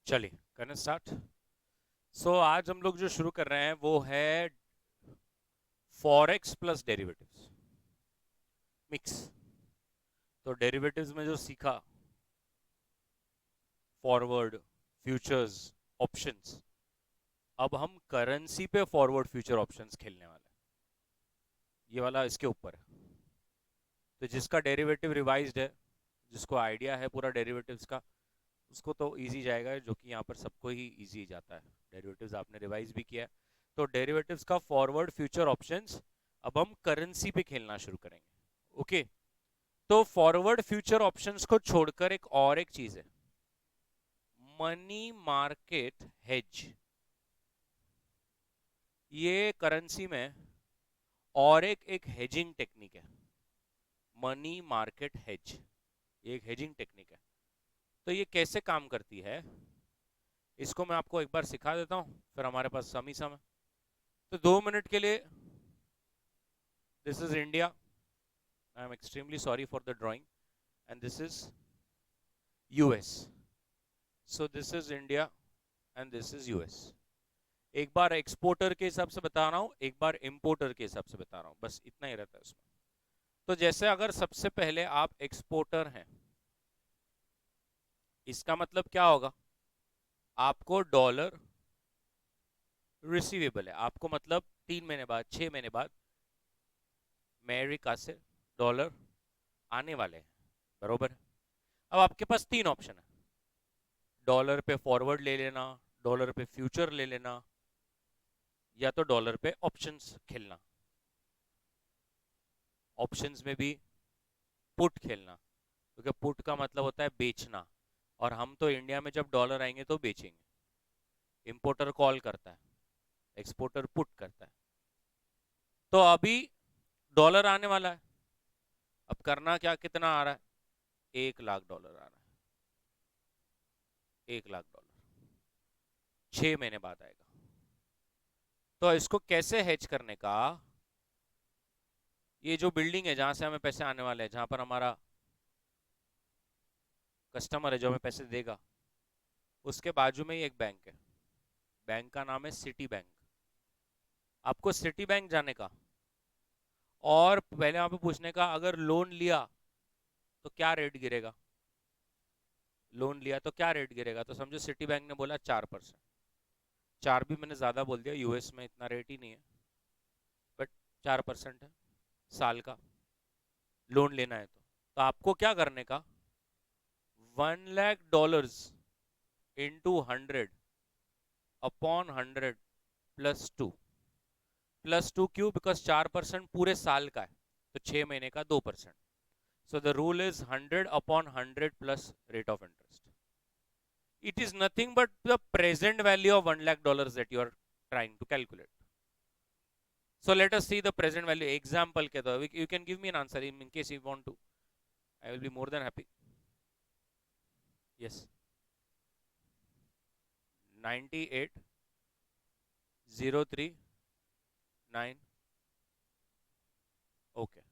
चलिए करना स्टार्ट। आज हम लोग जो शुरू कर रहे हैं वो है फॉरेक्स प्लस डेरिवेटिव्स मिक्स। तो डेरिवेटिव्स में जो सीखा, फॉरवर्ड, फ्यूचर्स, ऑप्शंस, अब हम करेंसी पे फॉरवर्ड फ्यूचर ऑप्शंस खेलने वाले हैं। ये वाला इसके ऊपर है। तो जिसका डेरिवेटिव रिवाइज्ड है, जिसको आइडिया है पूरा डेरिवेटिव्स का, उसको तो इजी जाएगा, जो कि यहाँ पर सबको ही इजी जाता है। डेरिवेटिव्स आपने रिवाइज भी किया है। तो डेरिवेटिव्स का फॉरवर्ड फ्यूचर ऑप्शंस अब हम करेंसी पे खेलना शुरू करेंगे। ओके। तो फॉरवर्ड फ्यूचर ऑप्शंस को छोड़कर एक चीज है, मनी मार्केट हेज। ये करेंसी में एक हेजिंग टेक्निक है। मनी मार्केट हेज ये एक हेजिंग टेक्निक है। तो ये कैसे काम करती है, इसको मैं आपको एक बार सिखा देता हूँ, फिर हमारे पास सम ही सम है। तो 2 मिनट के लिए, this is India, I am extremely sorry for the drawing, and this is US. So this is India and this is US. एक बार एक्सपोर्टर के हिसाब से बता रहा हूँ, एक बार इंपोर्टर के हिसाब से बता रहा हूँ, बस इतना ही रहता है उसमें। तो जैसे अगर सबसे पहले आप एक्सपोर्टर हैं, इसका मतलब क्या होगा, आपको डॉलर रिसीवेबल है। आपको मतलब 3 महीने बाद, 6 महीने बाद अमेरिका से डॉलर आने वाले हैं, बरोबर है। अब आपके पास 3 ऑप्शन है, डॉलर पे फॉरवर्ड ले लेना, डॉलर पे फ्यूचर ले लेना, या तो डॉलर पे ऑप्शंस खेलना। ऑप्शंस में भी पुट खेलना, क्योंकि पुट का मतलब होता है बेचना, और हम तो इंडिया में जब डॉलर आएंगे तो बेचेंगे। इंपोर्टर कॉल करता है, एक्सपोर्टर पुट करता है। तो अभी डॉलर आने वाला है, अब करना क्या, कितना आ रहा है, 1 लाख डॉलर आ रहा है। 1 लाख डॉलर 6 महीने बाद आएगा। तो इसको कैसे हेज करने का, ये जो बिल्डिंग है जहां से हमें पैसे आने वाले हैं, जहां पर हमारा कस्टमर है जो हमें पैसे देगा, उसके बाजू में ही एक बैंक है। बैंक का नाम है सिटी बैंक। आपको सिटी बैंक जाने का, और पहले वहां पे पूछने का, अगर लोन लिया तो क्या रेट गिरेगा। लोन लिया तो क्या रेट गिरेगा, तो समझो सिटी बैंक ने बोला 4%। 4 भी मैंने ज्यादा बोल दिया, यूएस में इतना रेट ही नहीं है, बट 4% है साल का, लोन लेना है तो आपको क्या करने का, 1 लाख डॉलर्स इंटू 100 अपॉन 100 +2। +2 क्यों, बिकॉज 4% पूरे साल का है, तो 6 महीने का 2%। So the rule is 100/100 plus rate of interest. It is nothing but the present value of 1 lakh dollars that you are trying to calculate. So let us see the present value. Example के तो you can give me an answer in case you want to. I will be more than happy. Yes. 98,039. Okay.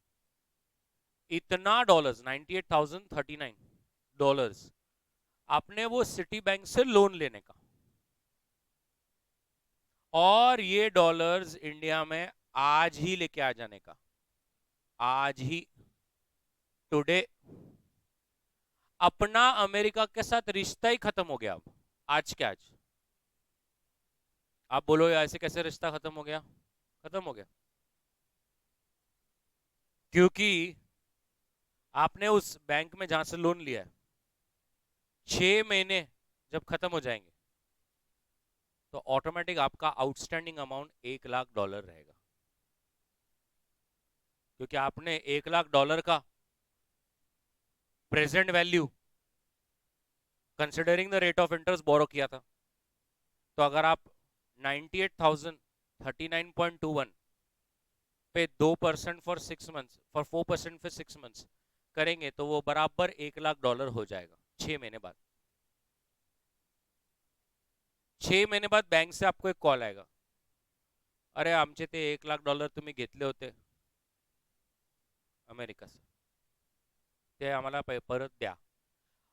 इतना dollars, 98,039 dollars आपने वो city bank से loan लेने का, और ये डॉलर्स इंडिया में आज ही लेके आ जाने का, आज ही, टुडे। अपना अमेरिका के साथ रिश्ता ही खत्म हो गया अब, आज के आज। आप बोलो ऐसे कैसे रिश्ता खत्म हो गया, खत्म हो गया क्योंकि आपने उस बैंक में जहां से लोन लिया है, 6 महीने जब खत्म हो जाएंगे तो ऑटोमेटिक आपका आउटस्टैंडिंग अमाउंट 1 लाख डॉलर रहेगा, क्योंकि आपने 1 लाख डॉलर का present value considering the rate of interest borrow किया था। तो अगर आप 98,039.21 पे 2% फॉर 6 मंथ्स, फॉर 4% फिर 6 मंथ्स करेंगे, तो वो बराबर 1 लाख डॉलर हो जाएगा 6 महीने बाद। 6 महीने बाद बैंक से आपको एक कॉल आएगा, अरे आमचे ते 1 लाख डॉलर तुम्ही घेतले होते अमेरिका से, ते आम्हाला परत द्या।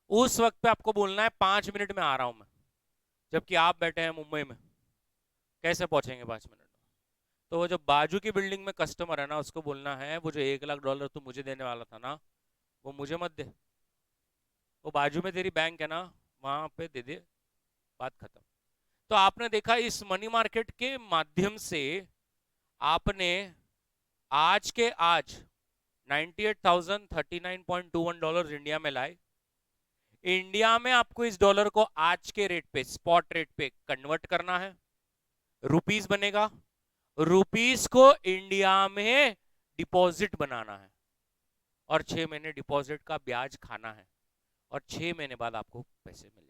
उस वक्त पे आपको बोलना है 5 मिनट में आ रहा हूं मैं, जबकि आप बैठे हैं मुंबई में, कैसे पहुंचेंगे 5 मिनट में? तो वो जो बाजू की बिल्डिंग में कस्टमर है ना, उसको बोलना है वो जो $1 लाख तू मुझे देने वाला था ना, वो मुझे मत दे, वो बाजू में तेरी बैंक है ना, वहां पे दे दे, बात खत्म। तो आपने देखा इस मनी मार्केट के माध्यम से आपने आज के आज $98,039.21 इंडिया में लाए। इंडिया में आपको इस डॉलर को आज के रेट पे, स्पॉट रेट पे कन्वर्ट करना है, रुपीस बनेगा। रुपीस को इंडिया में डिपॉजिट बनाना है और 6 महीने डिपॉजिट का ब्याज खाना है और 6 महीने बाद आपको पैसे मिलेंगे।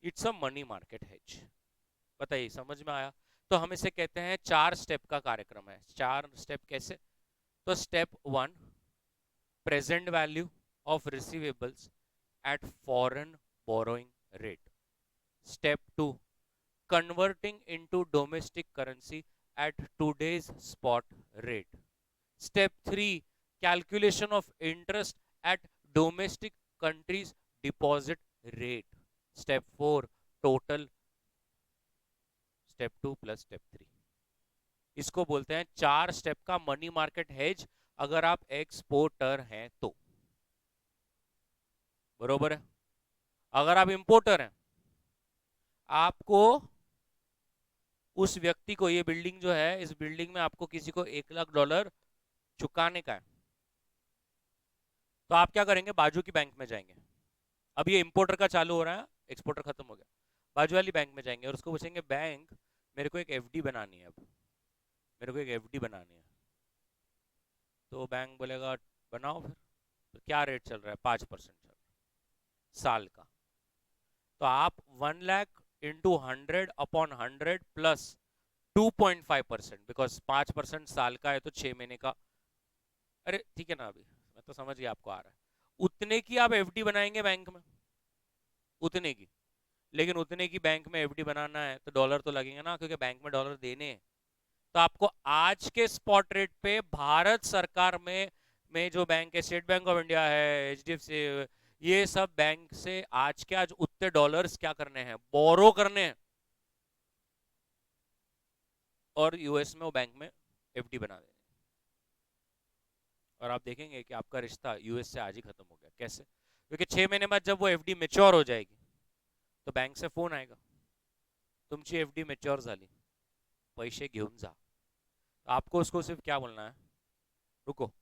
It's a money market hedge. बताइए समझ में आया? तो हम इसे कहते हैं 4 स्टेप का कार्यक्रम है। 4 स्टेप कैसे? तो step 1, present value of receivables at foreign borrowing rate. Step 2, converting into domestic currency at today's spot rate. Step 3, calculation of interest at domestic country's deposit rate. Step 4, total step 2 plus step 3। इसको बोलते हैं 4 step का money market hedge, अगर आप exporter हैं तो। बरोबर है? अगर आप इंपोर्टर हैं, आपको उस व्यक्ति को, ये बिल्डिंग जो है, इस बिल्डिंग में आपको किसी को $1 लाख चुकाने का है, तो आप क्या करेंगे? बाजू की बैंक में जाएंगे। अब ये इंपोर्टर का चालू हो रहा है, एक्सपोर्टर खत्म हो गया। बाजू वाली बैंक में जाएंगे और उसको पूछेंगे, बैंक मेरे को एक एफडी बनानी है, अब मेरे को एक एफडी बनानी है। तो बैंक बोलेगा बनाओ फिर। तो क्या रेट चल रहा है? 5% चल रहा है साल का। तो आप 1 लाख इंटू 100/100 प्लस 2.5%, बिकॉज 5% साल का है तो 6 महीने का। अरे ठीक है ना, अभी मैं तो समझ गया आपको आ रहा है। उतने की आप एफडी बनाएंगे बैंक में, उतने की। लेकिन उतने की बैंक में एफडी बनाना है तो डॉलर तो लगेंगे ना, क्योंकि बैंक में डॉलर देने हैं। तो आपको आज के स्पॉट रेट पे भारत सरकार में जो बैंक है, स्टेट बैंक ऑफ इंडिया है, एचडीएफसी, ये सब बैंक से आज के आज उतने डॉलर्स क्या करने हैं? बोरो करने हैं, और यूएस में वो बैंक में एफडी बना देंगे। और आप देखेंगे कि आपका रिश्ता यूएस से आज ही खत्म हो गया। कैसे? क्योंकि 6 महीने बाद जब वो एफडी मेच्योर हो जाएगी तो बैंक से फोन आएगा, तुमची एफडी मेच्योर झाली, पैसे घेऊन जा। आपको उसको सिर्फ क्या बोलना है? रुको।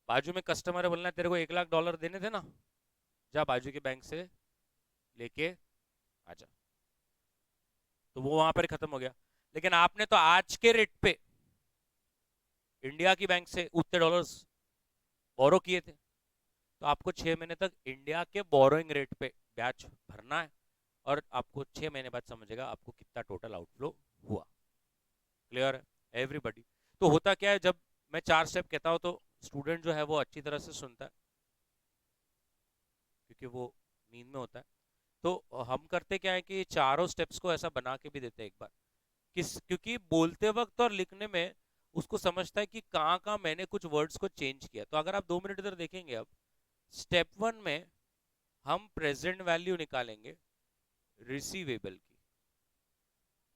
बाजू में कस्टमर है, बोलना है तेरे को $1 लाख देने थे ना, जा बाजू के बैंक से लेके आजा। तो वो वहां पर खत्म हो गया। लेकिन आपने तो आज के रेट पे इंडिया की बैंक से उतने डॉलर्स बोरो किए थे, तो आपको 6 महीने तक इंडिया के बोरोइंग रेट पे ब्याज भरना है, और आपको 6 महीने बाद समझेगा आपको कितना टोटल आउटफ्लो हुआ। क्लियर है एवरीबॉडी? तो होता क्या है, जब मैं 4 स्टेप कहता हूं तो स्टूडेंट जो है वो अच्छी तरह से सुनता है, क्योंकि वो नींद में होता है। तो हम करते क्या है कि चारों स्टेप्स को ऐसा बना के भी देते हैं एक बार, क्योंकि बोलते वक्त और लिखने में उसको समझता है कि कहाँ कहाँ मैंने कुछ वर्ड्स को चेंज किया। तो अगर आप 2 मिनट इधर देखेंगे, अब स्टेप 1 में हम प्रेजेंट वैल्यू निकालेंगे रिसीवेबल की,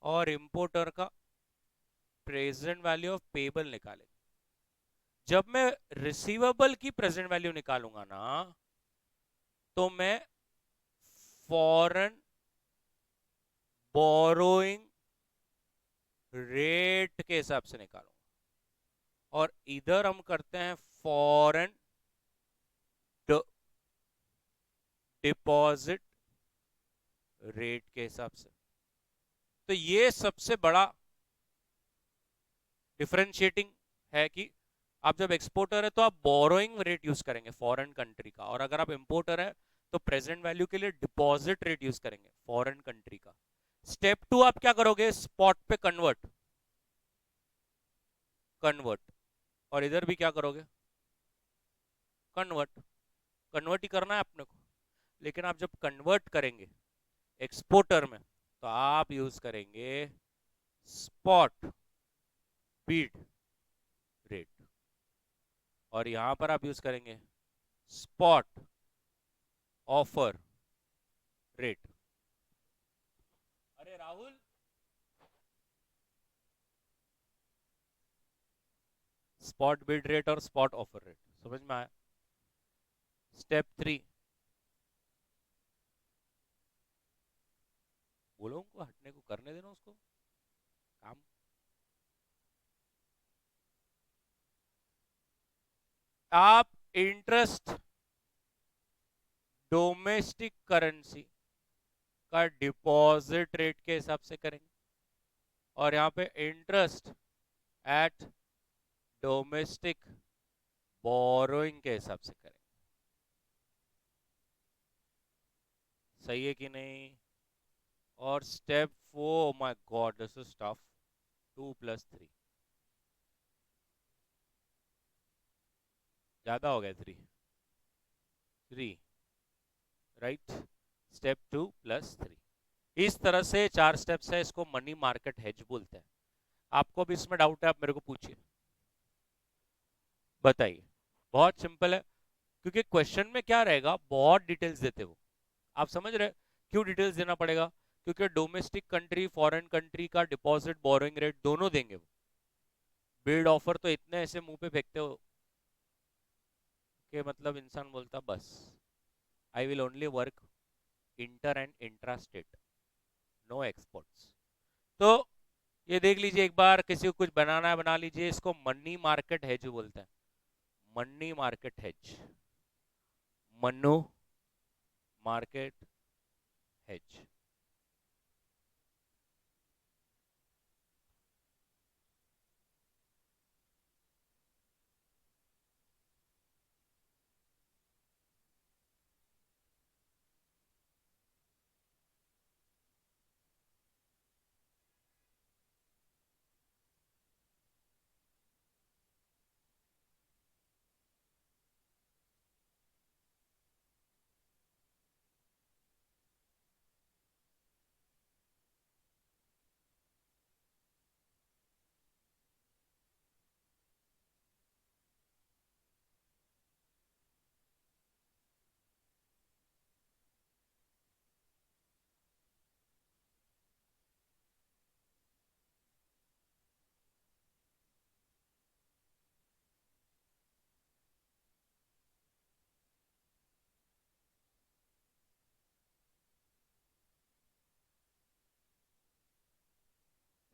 और इंपोर्टर का प्रेजेंट वैल्यू ऑफ पेबल निकालेंगे। जब मैं रिसीवेबल की प्रेजेंट वैल्यू निकालूंगा ना, तो मैं फॉरेन बोरोइंग रेट के हिसाब से निकालूंगा, और इधर हम करते हैं फॉरेन डिपॉजिट रेट के हिसाब से। तो ये सबसे बड़ा डिफरेंशिएटिंग है कि आप जब एक्सपोर्टर है तो आप बोरोइंग रेट यूज करेंगे फॉरेन कंट्री का, और अगर आप इंपोर्टर है तो प्रेजेंट वैल्यू के लिए डिपॉजिट रेट यूज करेंगे फॉरेन कंट्री का। स्टेप 2 आप क्या करोगे? स्पॉट पे कन्वर्ट, कन्वर्ट, और इधर भी क्या करोगे? कन्वर्ट। कन्वर्ट ही करना है अपने को। लेकिन आप जब कन्वर्ट करेंगे एक्सपोर्टर में, तो आप यूज करेंगे स्पॉट बीड रेट, और यहां पर आप यूज करेंगे spot offer rate. Spot bid rate और स्पॉट ऑफर रेट, समझ में आया? स्टेप 3, बोलो उनको हटने को, करने देना उसको काम। आप इंटरेस्ट डोमेस्टिक करेंसी का डिपॉजिट रेट के हिसाब से करेंगे, और यहाँ पे इंटरेस्ट एट डोमेस्टिक बोरोइंग के हिसाब से करेंगे। सही है कि नहीं? और step 4, my God this is tough, 2 + 3, ज्यादा हो गया 3 राइट। स्टेप 2 + 3, इस तरह से 4 स्टेप्स है, इसको मनी मार्केट हेज बोलते हैं। आपको भी इसमें डाउट है, आप मेरे को पूछिए, बताइए। बहुत सिंपल है, क्योंकि क्वेश्चन में क्या रहेगा, बहुत डिटेल्स देते वो। आप समझ रहे क्यों डिटेल्स देना पड़ेगा? क्योंकि डोमेस्टिक कंट्री फॉरेन कंट्री का डिपॉजिट बोरोइंग रेट दोनों देंगे वो। बिड ऑफर तो इतने ऐसे मुंह पे फेंकते हो कि मतलब इंसान बोलता बस, I will only work inter and intra state, no exports. तो ये देख लीजिए एक बार, किसी को कुछ बनाना है बना लीजिए, इसको मनी मार्केट हेज बोलते हैं। मनी मार्केट हेज, मनो मार्केट हेज।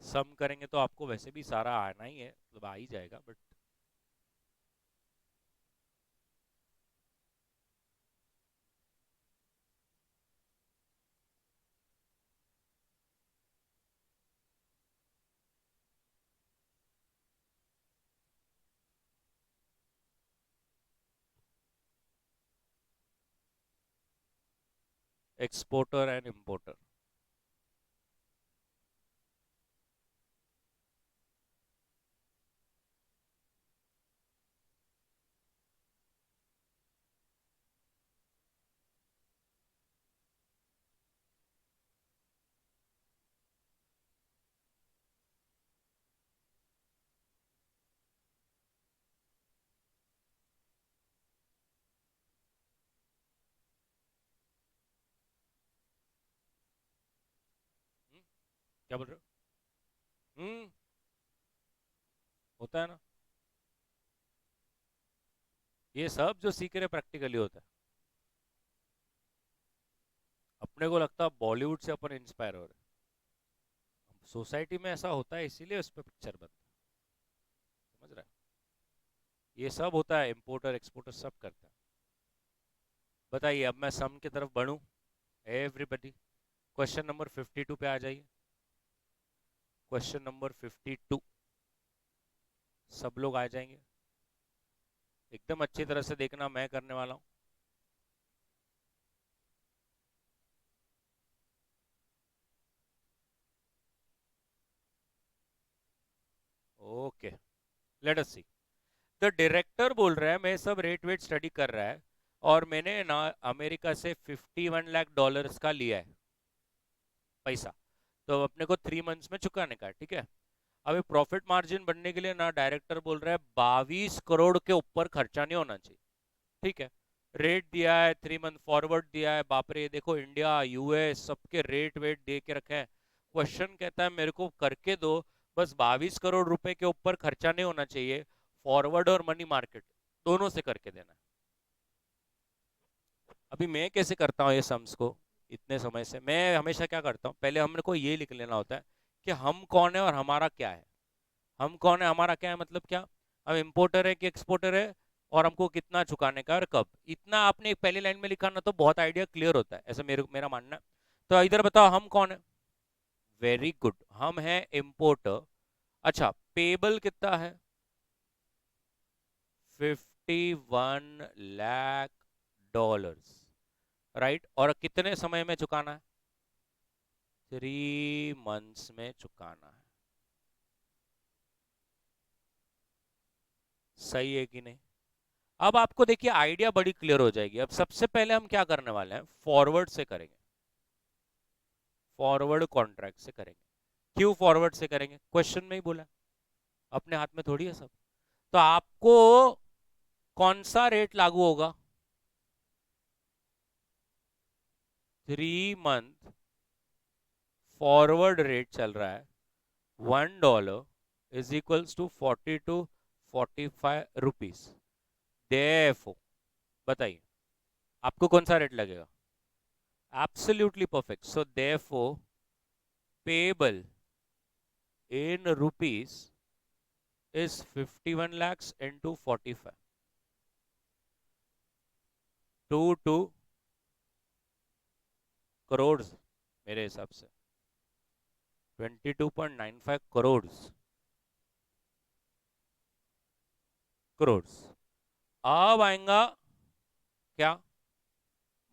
सम करेंगे तो आपको वैसे भी सारा आना ही है, मतलब आ ही जाएगा, बट एक्सपोर्टर एंड इंपोर्टर। क्या बोल रहे हो? होता है ना, ये सब जो सीख रहे प्रैक्टिकली होता है। अपने को लगता है बॉलीवुड से अपन इंस्पायर हो रहे हैं, सोसाइटी में ऐसा होता है इसीलिए उस पर पिक्चर बनता है, समझ रहा है? ये सब होता है, इंपोर्टर एक्सपोर्टर सब करता है। बताइए, अब मैं सम की तरफ बढ़ूं? एवरीबडी, क्वेश्चन नंबर 52 पे आ जाइए। क्वेश्चन नंबर 52, सब लोग आ जाएंगे, एकदम अच्छी तरह से देखना, मैं करने वाला हूं। Okay, let us see. The director बोल रहा है, मैं सब रेट वेट स्टडी कर रहा है, और मैंने ना अमेरिका से $51 लाख का लिया है पैसा, तो अपने को 3 मंथ्स में चुकाने का है, ठीक है? अभी प्रॉफिट मार्जिन बनने के लिए ना डायरेक्टर बोल रहा है 22 करोड़ के ऊपर खर्चा नहीं होना चाहिए, ठीक है? रेट दिया है, 3 मंथ फॉरवर्ड दिया है, बाप रे, देखो इंडिया यूएस सबके रेट वेट दे के रखे हैं। क्वेश्चन कहता है मेरे को करके दो, बस 22 करोड़ रुपए के ऊपर खर्चा नहीं होना चाहिए, फॉरवर्ड और मनी मार्केट दोनों से करके देना है। अभी मैं कैसे करता हूँ ये सम्स को, इतने समय से मैं हमेशा क्या करता हूँ, पहले हमने को ये लिख लेना होता है कि हम कौन है और हमारा क्या है। हम कौन है हमारा क्या है मतलब क्या, हम इंपोर्टर है कि एक्सपोर्टर है, और हमको कितना चुकाने का और कब, इतना आपने एक पहली लाइन में लिखा ना तो बहुत आइडिया क्लियर होता है, ऐसा मेरा मानना है। तो इधर बताओ हम कौन है। वेरी गुड, हम हैं इंपोर्टर। अच्छा, पेबल कितना है, 51 लाख डॉलर्स, राइट, और कितने समय में चुकाना है, 3 मंथ्स में चुकाना है। सही है कि नहीं। अब आपको देखिए आइडिया बड़ी क्लियर हो जाएगी। अब सबसे पहले हम क्या करने वाले हैं, फॉरवर्ड से करेंगे, फॉरवर्ड कॉन्ट्रैक्ट से करेंगे। क्यों फॉरवर्ड से करेंगे, क्वेश्चन में ही बोला, अपने हाथ में थोड़ी है सब। तो आपको कौन सा रेट लागू होगा, 3 मंथ फॉरवर्ड रेट चल रहा है, $1 is equals to 40 to 45 rupees. Therefore बताइए आपको कौन सा रेट लगेगा, absolutely perfect. So therefore payable in rupees is 51 lakhs into 45, 2 crores मेरे हिसाब से 22.95 अब आएगा क्या,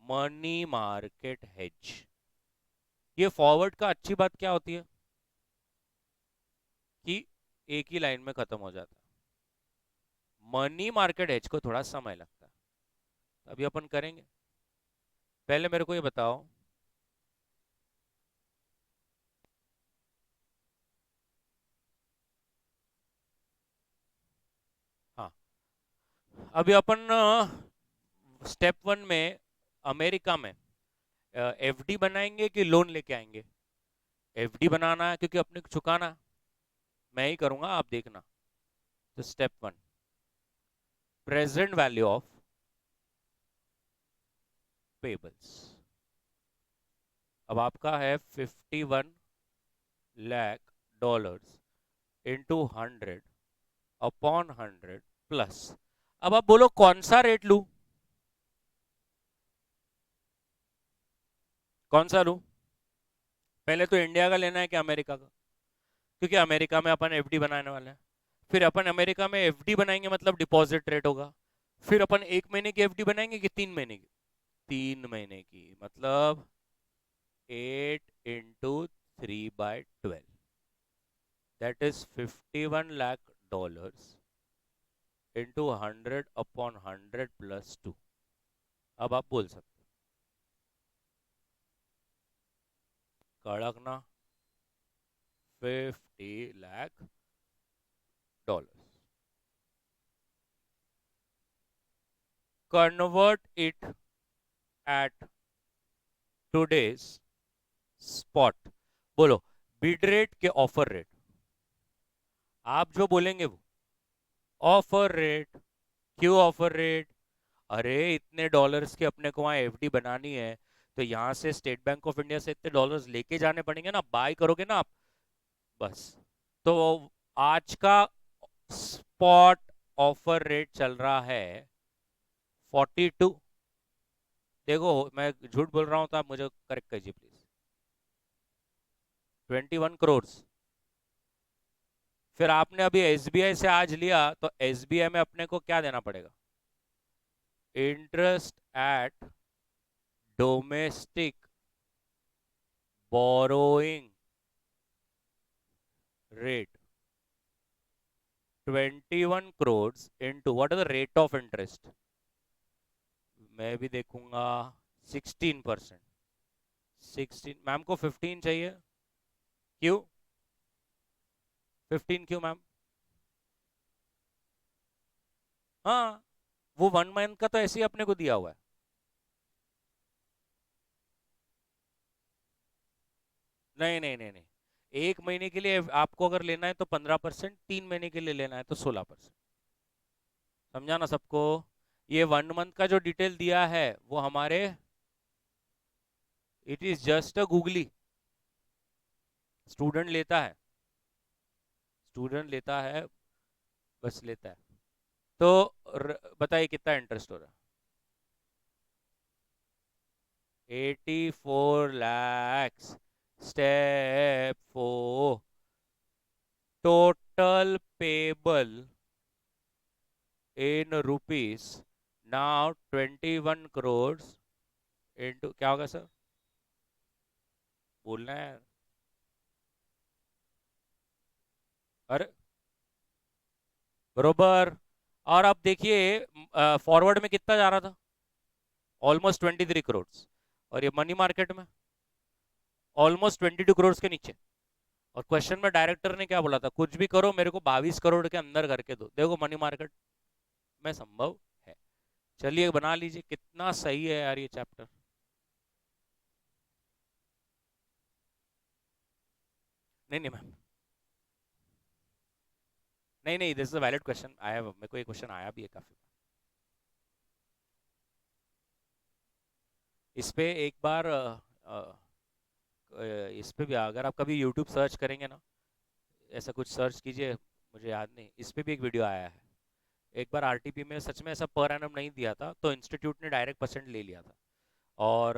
मनी मार्केट हेज। ये फॉरवर्ड का अच्छी बात क्या होती है कि एक ही लाइन में खत्म हो जाता है, मनी मार्केट हेज को थोड़ा समय लगता है। अभी अपन करेंगे, पहले मेरे को ये बताओ, हाँ, अभी अपन स्टेप 1 में अमेरिका में एफडी बनाएंगे कि लोन लेके आएंगे। एफडी बनाना है क्योंकि अपने को चुकाना है। मैं ही करूंगा, आप देखना। तो step 1, present value of payables. अब आपका है 51 लाख डॉलर्स इंटू 100/100 प्लस। अब आप बोलो कौन सा रेट लू, कौन सा लू, पहले तो इंडिया का लेना है कि अमेरिका का, क्योंकि अमेरिका में अपन एफडी बनाने वाले हैं। फिर अपन अमेरिका में एफडी बनाएंगे मतलब डिपॉजिट रेट होगा। फिर अपन 1 महीने की एफडी बनाएंगे कि 3 महीने की, 3 महीने की मतलब 8 into 3/12, that is 51 lakh dollars into 100/100 plus 2। अब आप बोल सकते कड़क ना, 50 lakh dollars, convert it at today's spot. बोलो बिड रेट के ऑफर रेट, आप जो बोलेंगे वो ऑफर रेट। क्यों ऑफर रेट, अरे इतने डॉलर्स के अपने को वहां एफडी बनानी है, तो यहां से स्टेट बैंक ऑफ इंडिया से इतने डॉलर्स लेके जाने पड़ेंगे ना, बाय करोगे ना आप, बस। तो आज का स्पॉट ऑफर रेट चल रहा है 42, देखो मैं झूठ बोल रहा हूं तो आप मुझे करेक्ट कीजिए प्लीज, 21 करोड़। फिर आपने अभी एसबीआई से आज लिया तो एसबीआई में अपने को क्या देना पड़ेगा, interest at domestic borrowing rate, 21 crore into what is the rate of interest, मैं भी देखूंगा 16%। 16, मैम को 15 चाहिए, क्यों 15 क्यों मैम, हाँ वो 1 मंथ का तो ऐसे ही अपने को दिया हुआ है। नहीं नहीं नहीं नहीं, 1 महीने के लिए आपको अगर लेना है तो 15%, 3 महीने के लिए लेना है तो 16%। समझा ना सबको? ये 1 मंथ का जो डिटेल दिया है वो हमारे, it is just a googly. Student लेता है, स्टूडेंट लेता है, बस लेता है। तो बताइए कितना इंटरेस्ट हो रहा है? 84 lakhs। Step 4, total payable in rupees now 21 crores into क्या होगा सर? बोलना है। अरे बरोबर। और आप देखिए फॉरवर्ड में कितना जा रहा था? Almost 23 crores। और ये मनी मार्केट में ऑलमोस्ट 22 crores के नीचे। और क्वेश्चन में डायरेक्टर ने क्या बोला था? कुछ भी करो मेरे को 22 करोड़ के अंदर करके दो। देखो मनी मार्केट में संभव है। चलिए बना लीजिए, कितना सही है यार ये चैप्टर। नहीं नहीं मैम, नहीं नहीं, this is a valid question. आया, मेरे को ये क्वेश्चन आया भी है काफी। इस पे एक बार इस पे भी अगर आप कभी यूट्यूब सर्च करेंगे ना, ऐसा कुछ सर्च कीजिए, मुझे याद नहीं, इस पे भी एक वीडियो आया है। एक बार आरटीपी में सच में ऐसा पर एनम नहीं दिया था, तो इंस्टीट्यूट ने डायरेक्ट परसेंट ले लिया था। और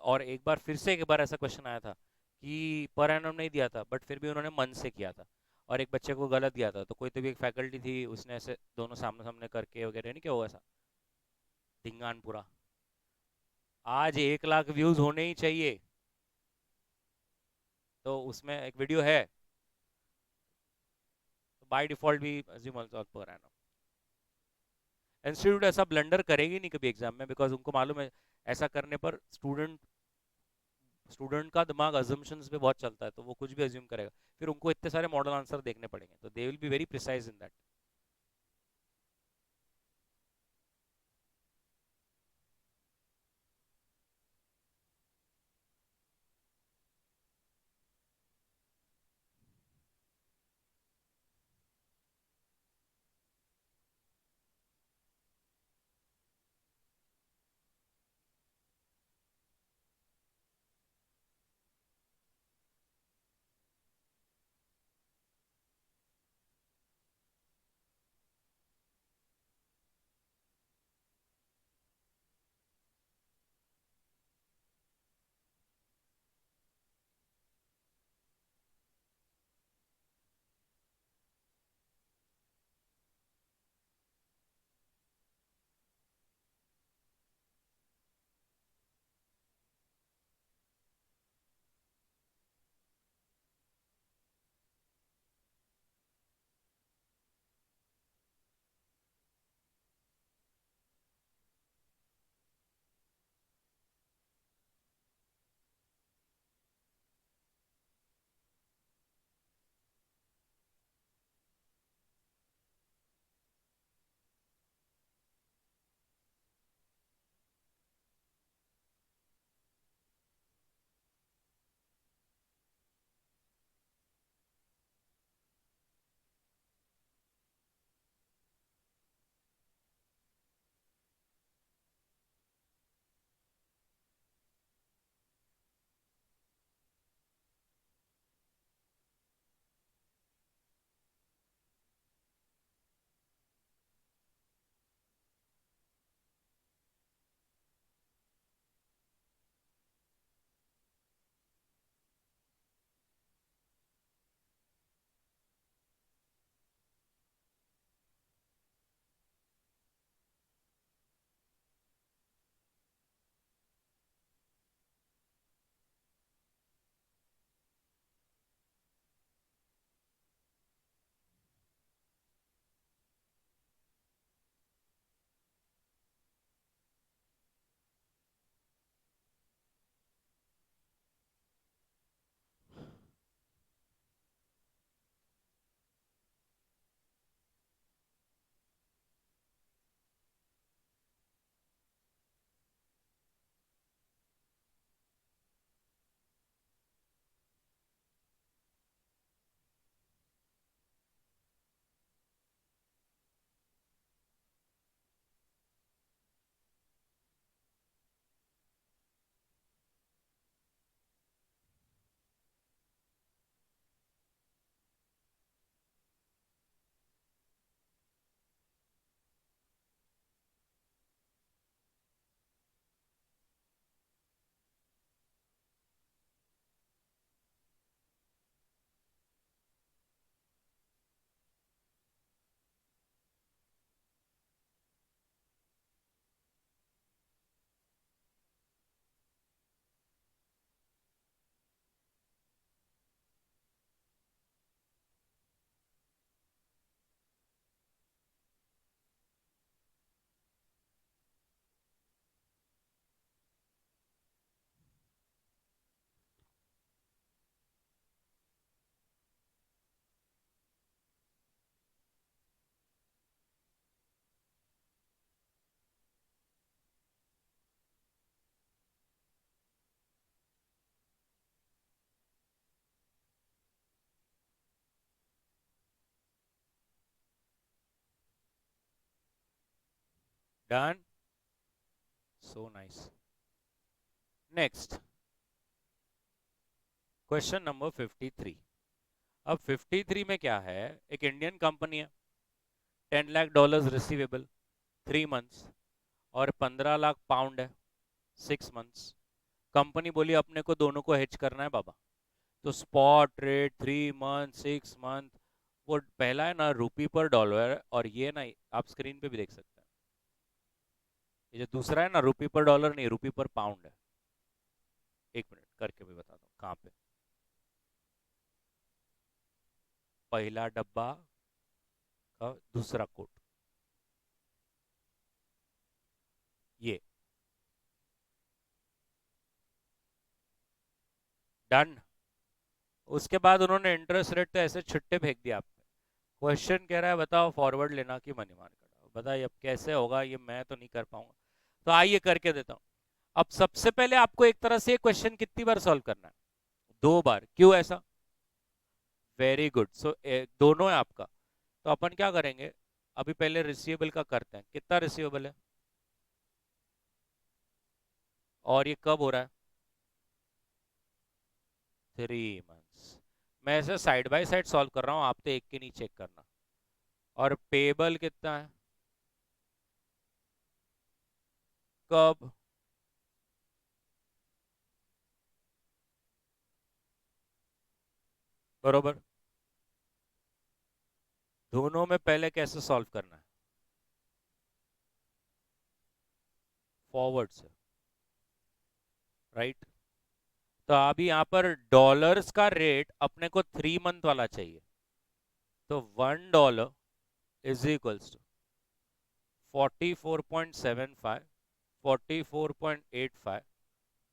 और एक बार फिर से एक बार ऐसा क्वेश्चन आया था कि पर एनम नहीं दिया था, बट फिर भी उन्होंने मन से किया था। और एक बच्चे को गलत दिया था, तो कोई तो भी एक फैकल्टी थी, उसने ऐसे दोनों सामने सामने करके वगैरह, नहीं क्या हुआ ऐसा धिंगान पूरा। आज 1 लाख व्यूज होने ही चाहिए। तो उसमें एक वीडियो है, तो बाय डिफॉल्ट भी assume also per annum. Institute ऐसा ब्लंडर करेगी नहीं कभी एग्जाम में, बिकॉज उनको मालूम है ऐसा करने पर स्टूडेंट का दिमाग अजम्पशंस पे बहुत चलता है, तो वो कुछ भी अज्यूम करेगा। फिर उनको इतने सारे मॉडल आंसर देखने पड़ेंगे, तो they will be very precise in that. Done, so nice. Next question number 53। अब 53 में क्या है, एक इंडियन कंपनी है, $10 लाख रिसीवेबल 3 मंथ्स और 15 लाख पाउंड है 6 मंथ्स। कंपनी बोली अपने को दोनों को हेज करना है बाबा, तो स्पॉट रेट 3 मंथ 6 मंथ, वो पहला है ना रुपी पर डॉलर है, और ये ना आप स्क्रीन पे भी देख सकते हैं, ये जो दूसरा है ना रुपी पर डॉलर नहीं, रुपी पर पाउंड है। एक मिनट करके भी बताता हूँ कहाँ पे। पहला डब्बा का दूसरा कोट, ये डन। उसके बाद उन्होंने इंटरेस्ट रेट तो ऐसे छुट्टे फेंक दिया आप पे। क्वेश्चन कह रहा है बताओ फॉरवर्ड लेना कि मनी मार्केट, बताइए अब कैसे होगा ये, मैं तो नहीं कर पाऊंगा, तो आइए करके देता हूँ। अब सबसे पहले आपको एक तरह से क्वेश्चन कितनी बार सॉल्व करना है, 2 बार। क्यों ऐसा? वेरी गुड, सो दोनों है आपका। तो अपन क्या करेंगे, अभी पहले रिसीवेबल का करते हैं, कितना रिसीवेबल है और ये कब हो रहा है, 3 मंथ्स। मैं ऐसे साइड बाय साइड सॉल्व कर रहा हूँ, आप तो एक के नीचे एक करना। और पेबल कितना है, कब, बरोबर। दोनों में पहले कैसे सॉल्व करना है, फॉरवर्ड से, राइट। तो अभी यहाँ पर डॉलर्स का रेट अपने को 3 मंथ वाला चाहिए, तो $1 इज इक्वल्स टू 44.75, 44.85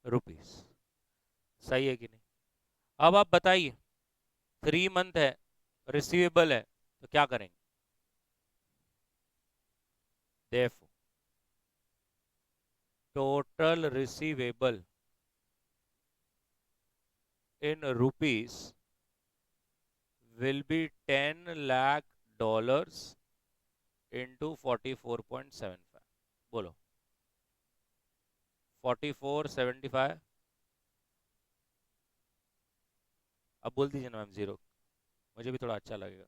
रुपीज। सही है कि नहीं? अब आप बताइए, 3 मंथ है, रिसीवेबल है, तो क्या करेंगे? देखो, total receivable in rupees will be $10 lakh into 44.75। बोलो, 44.75। अब बोल दीजिए ना मैम, जीरो, मुझे भी थोड़ा अच्छा लगेगा।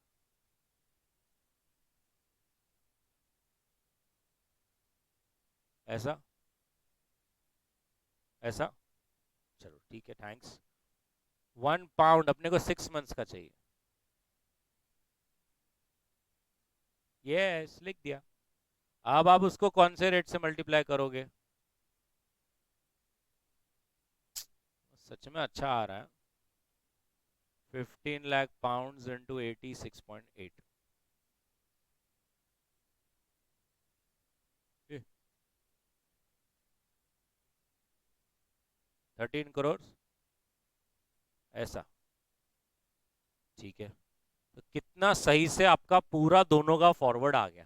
ऐसा, ऐसा, चलो ठीक है, थैंक्स। 1 पाउंड अपने को 6 मंथ्स का चाहिए, यस लिख दिया। अब आप उसको कौन से रेट से मल्टीप्लाई करोगे, सच में अच्छा आ रहा है, 15 लाख पाउंड इंटू 86.8, 13 करोड़, ऐसा, ठीक है। तो कितना सही से आपका पूरा दोनों का फॉरवर्ड आ गया।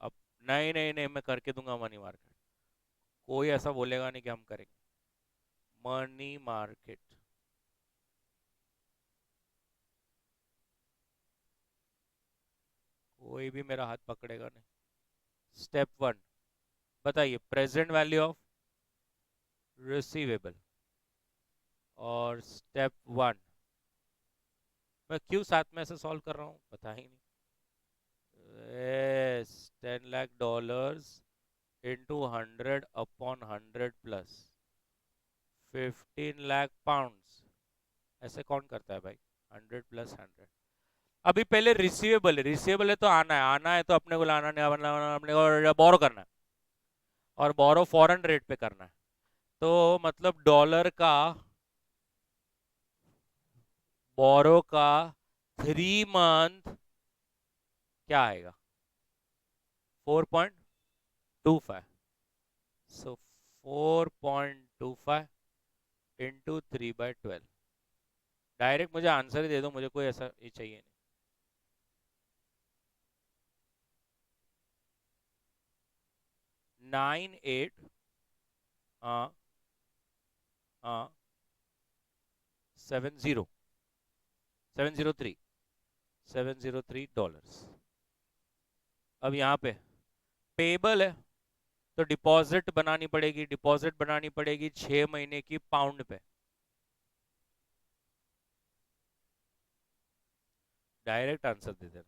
अब नहीं नहीं नहीं, मैं करके दूंगा मनी मार्केट, कोई ऐसा बोलेगा नहीं कि हम करेंगे मनी मार्केट। कोई भी मेरा हाथ पकड़ेगा नहीं। स्टेप 1, बताइए प्रेजेंट वैल्यू ऑफ रिसीवेबल, और स्टेप 1, मैं क्यों साथ में ऐसे सॉल्व कर रहा हूँ पता ही नहीं। Yes, $10 lakh into 100/100 plus 15 lakh pound, ऐसे कौन करता है भाई, 100 + 100। अभी पहले रिसीवेबल है, रिसीवेबल है तो आना है तो अपने को लाना नहीं, अपने को बोरो करना है, और बोरो फॉरेन रेट पे करना है। तो मतलब डॉलर का बोरो का 3 मंथ क्या आएगा, 4.25, सो 4.25 इंटू 3/12। डायरेक्ट मुझे आंसर ही दे दो, मुझे कोई ऐसा ये चाहिए नहीं। 98, हाँ हाँ, 703 $703। अब यहाँ पे पेबल है तो डिपॉजिट बनानी पड़ेगी, डिपॉजिट बनानी पड़ेगी 6 महीने की पाउंड पे। डायरेक्ट आंसर दे देना।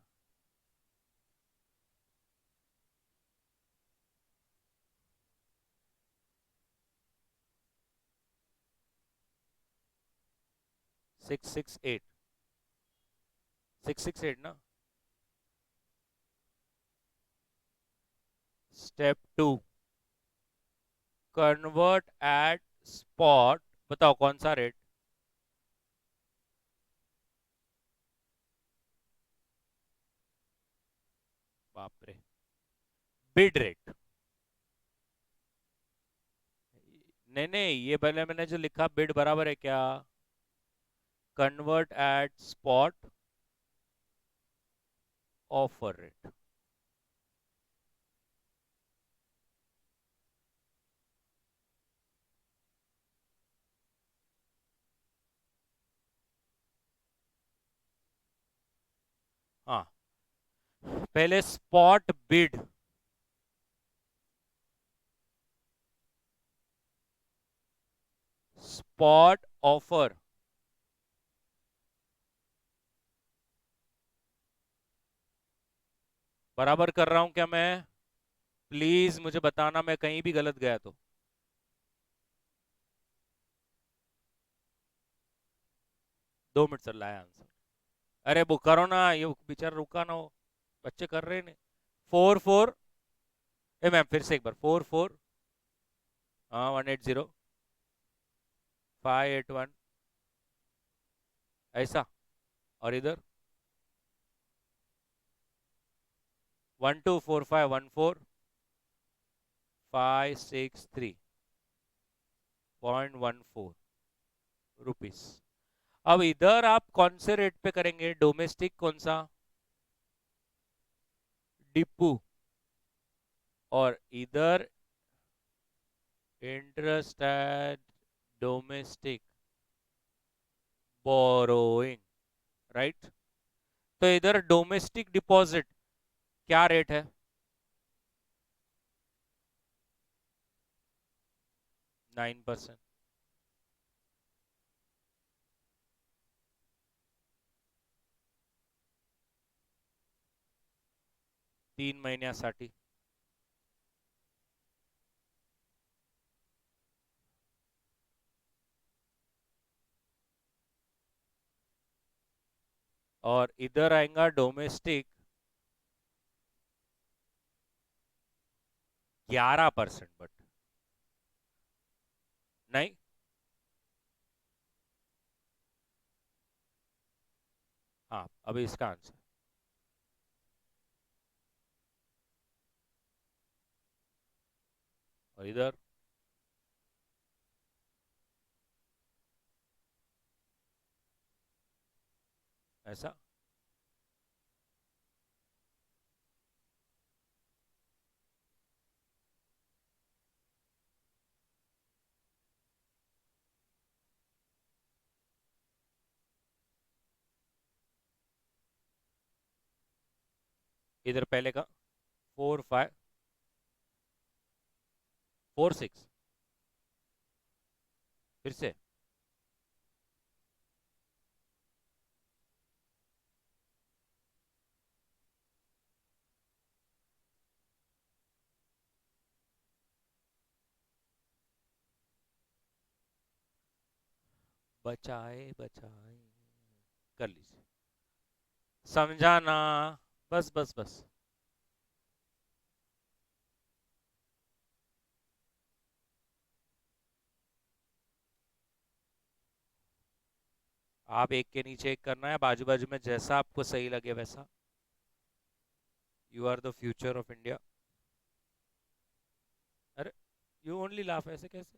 668, 668 ना। Step 2, convert at spot. बताओ कौन सा रेट? बाप रे, बिड रेट। नहीं नहीं, ये पहले मैंने जो लिखा बिड बराबर है क्या? Convert at spot offer rate. हाँ, पहले स्पॉट बिड, स्पॉट ऑफर। बराबर कर रहा हूं क्या मैं? प्लीज मुझे बताना मैं कहीं भी गलत गया तो। 2 मिनट चल रहा है आंसर। अरे बुक करो ना, ये बेचारा रुका ना हो। बच्चे कर रहे नहीं। 4 4। ए मैम फिर से एक बार, 4 4। हाँ, 180, 581, ऐसा। और इधर 124514.14 रुपीस। अब इधर आप कौन से रेट पे करेंगे? डोमेस्टिक कौन सा? डिपू। और इधर interest at domestic borrowing, right? तो इधर डोमेस्टिक डिपॉजिट क्या रेट है? 9%। 3 महिन्यासाठी। और इधर आएगा डोमेस्टिक 11%। बट नहीं। हाँ, अभी इसका आंसर। और इधर ऐसा। इधर पहले का 4546। फिर से। बचाए बचाए। कर लीजिए। समझाना। बस बस बस। आप एक के नीचे एक करना है, बाजू बाजू में जैसा आपको सही लगे वैसा। You are the future of India. अरे, यू ओनली लाफ, ऐसे कैसे?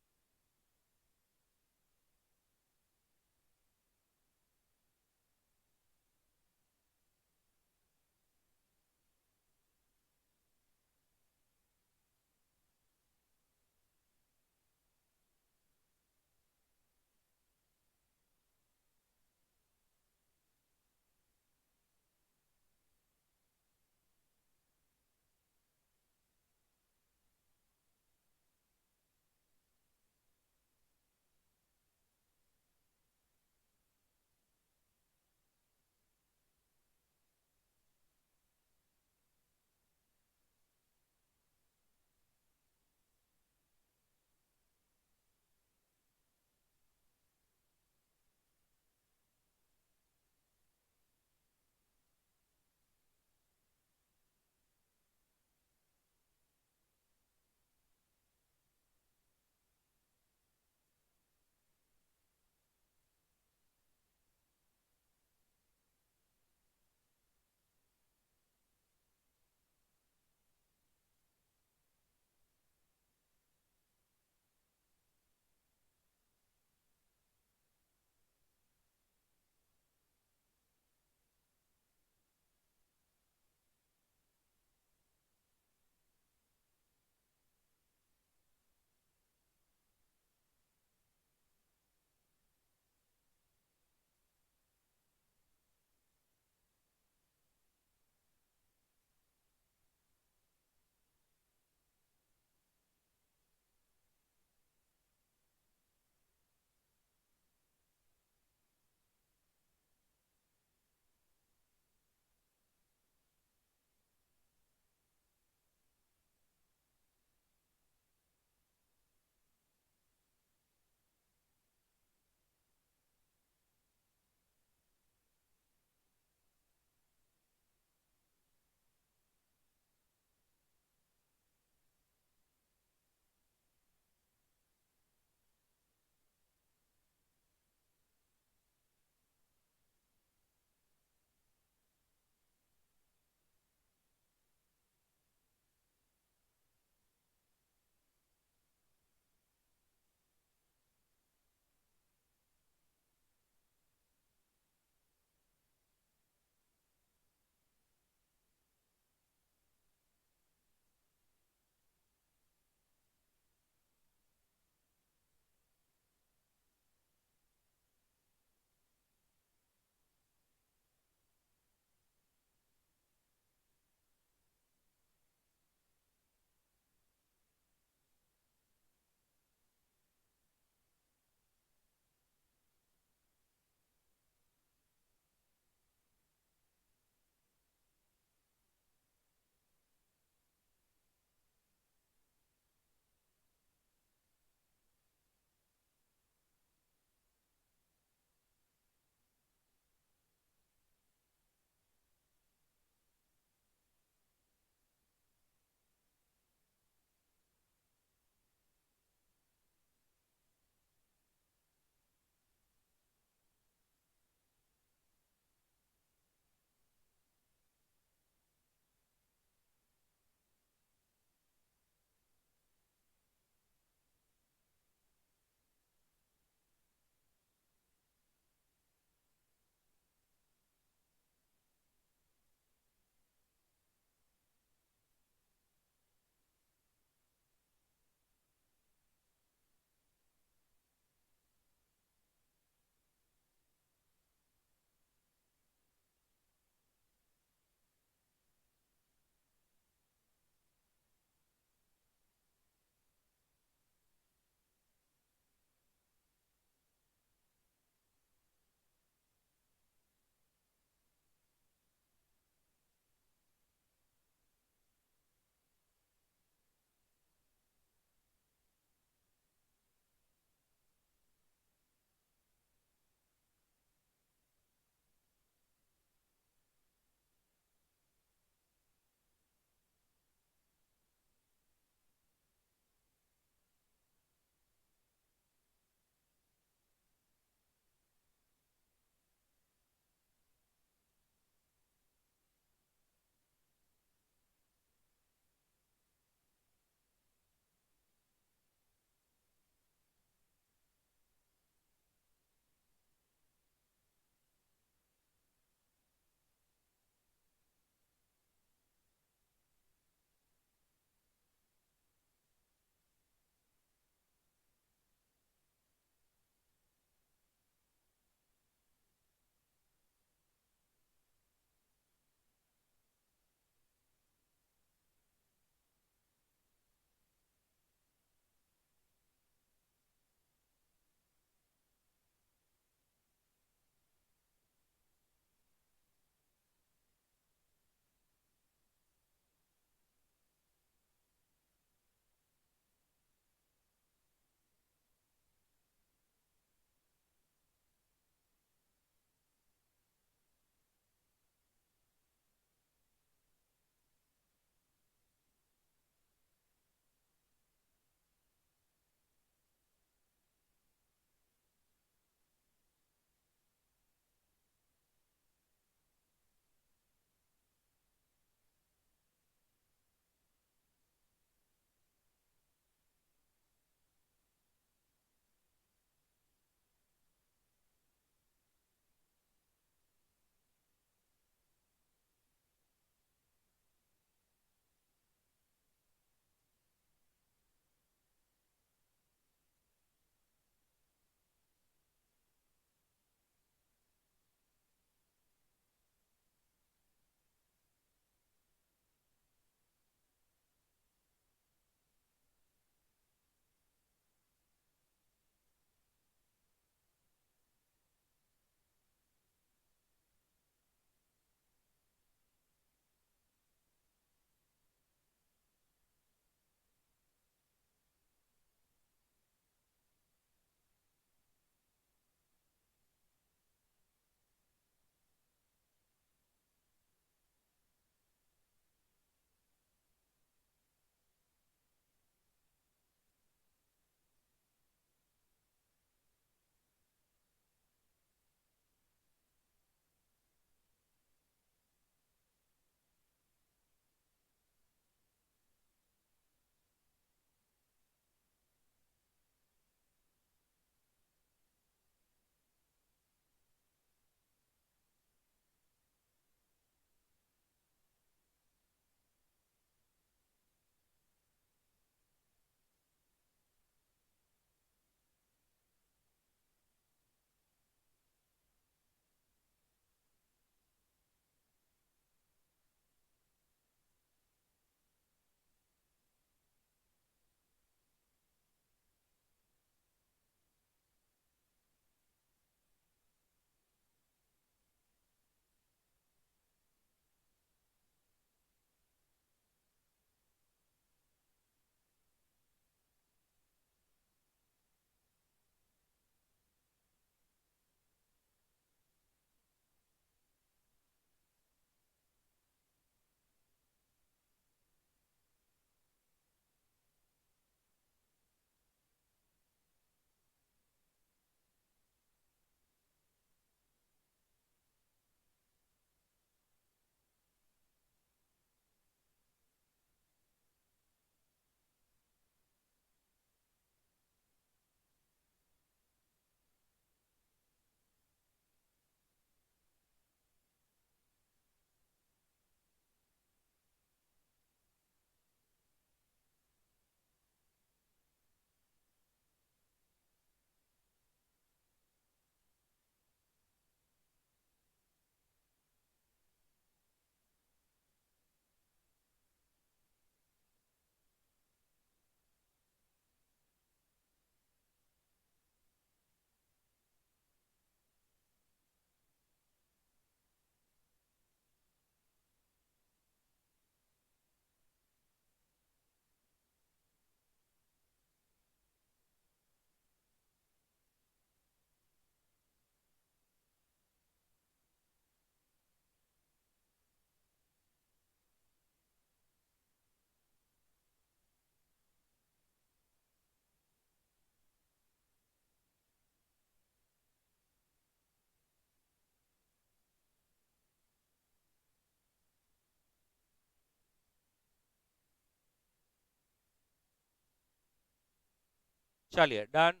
चलिए डन।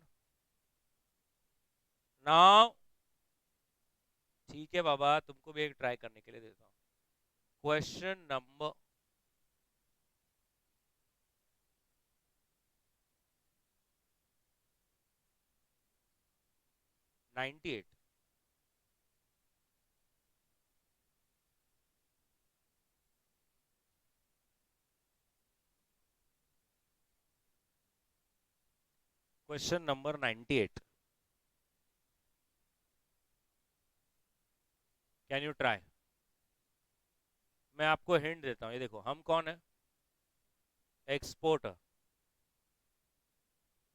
नाउ ठीक है बाबा, तुमको भी एक ट्राई करने के लिए देता हूँ। Question number 98। Question number 98, can you try? मैं आपको हिंट देता हूँ, ये देखो हम कौन है, एक्सपोर्टर,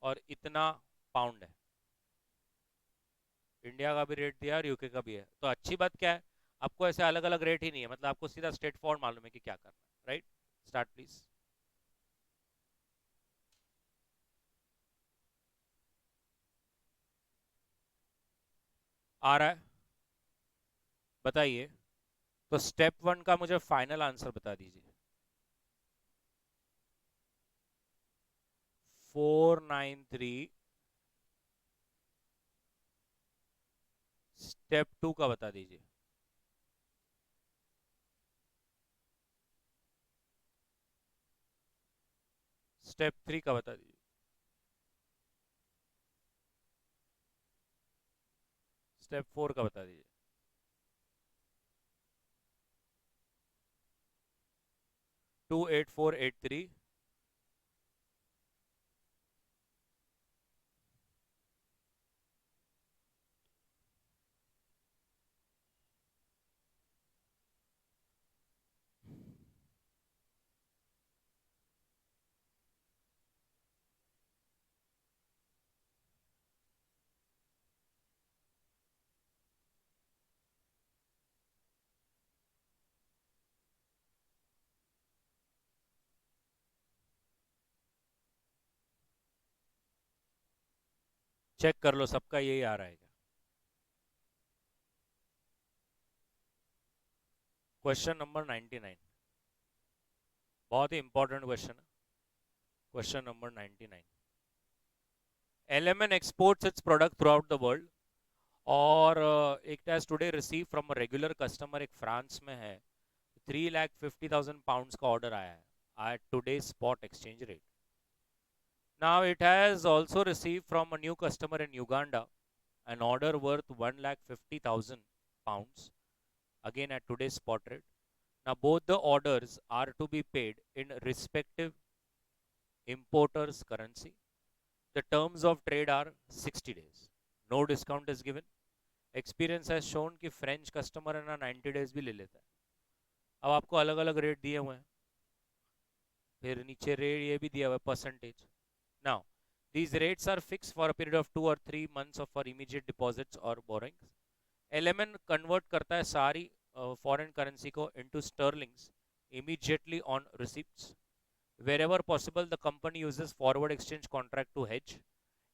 और इतना पाउंड है। इंडिया का भी रेट दिया और यूके का भी है, तो अच्छी बात क्या है, आपको ऐसे अलग अलग रेट ही नहीं है, मतलब आपको सीधा स्ट्रेट फॉरवर्ड मालूम है कि क्या करना है, राइट? Start please. आ रहा है, बताइए। तो स्टेप वन का मुझे फाइनल आंसर बता दीजिए। 493। स्टेप टू का बता दीजिए। स्टेप थ्री का बता दीजिए। स्टेप फोर का बता दीजिए। 28483। चेक कर लो, सबका यही आ रहा है क्या? क्वेश्चन नंबर 99, बहुत ही इंपॉर्टेंट क्वेश्चन है। Question number 99। LMN exports its product throughout the world, और एक test today receive from a regular customer, एक फ्रांस में है। 3,50,000 पाउंड्स का ऑर्डर आया है at today spot exchange rate. Now it has also receive from a new customer in Uganda an order worth 1,50,000 pounds, again at today's spot rate. Now both the orders are to be paid in respective importers currency. The terms of trade are 60 days, no discount is given. Experience has shown कि French customer है ना 90 days भी ले लेता है। अब आपको अलग अलग रेट दिए हुए हैं, फिर नीचे रेट ये भी दिया हुआ है percentage. Now these rates are fixed for a period of 2 or 3 months of for immediate deposits or borrowings. LMN convert करता है सारी फॉरेन करेंसी को into स्टर्लिंग्स immediately on receipts. Wherever possible, the company uses forward exchange contract to hedge.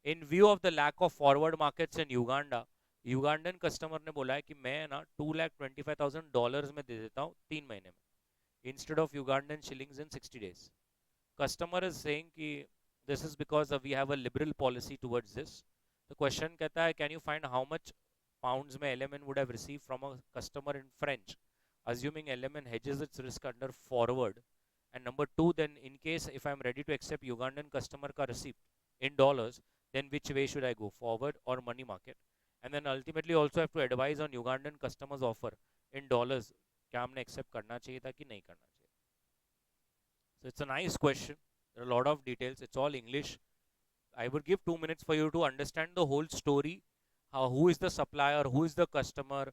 In view of the lack of forward markets in Uganda, Ugandan customer ने बोला है कि मैं ना $225,000 में दे देता हूँ 3 महीने में, instead of Ugandan shillings in 60 days. Customer is saying कि this is because we have a liberal policy towards this. तो क्वेश्चन कहता है can you find how much pounds में LMN would have received from a customer in French, assuming LMN hedges its risk under forward. And number two, then in case if I'm ready to accept Ugandan customer का receipt in dollars, then which way should I go, forward or money market? And then ultimately also have to advise on Ugandan customers offer in dollars, क्या हमने accept करना चाहिए था कि नहीं करना चाहिए। So it's a nice question. There are a lot of details. It's all English. I would give 2 minutes for you to understand the whole story. How, who is the supplier, who is the customer,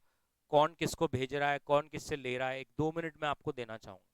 कौन किसको भेज रहा है, कौन किससे ले रहा है, एक 2 मिनट में आपको देना चाहूंगा।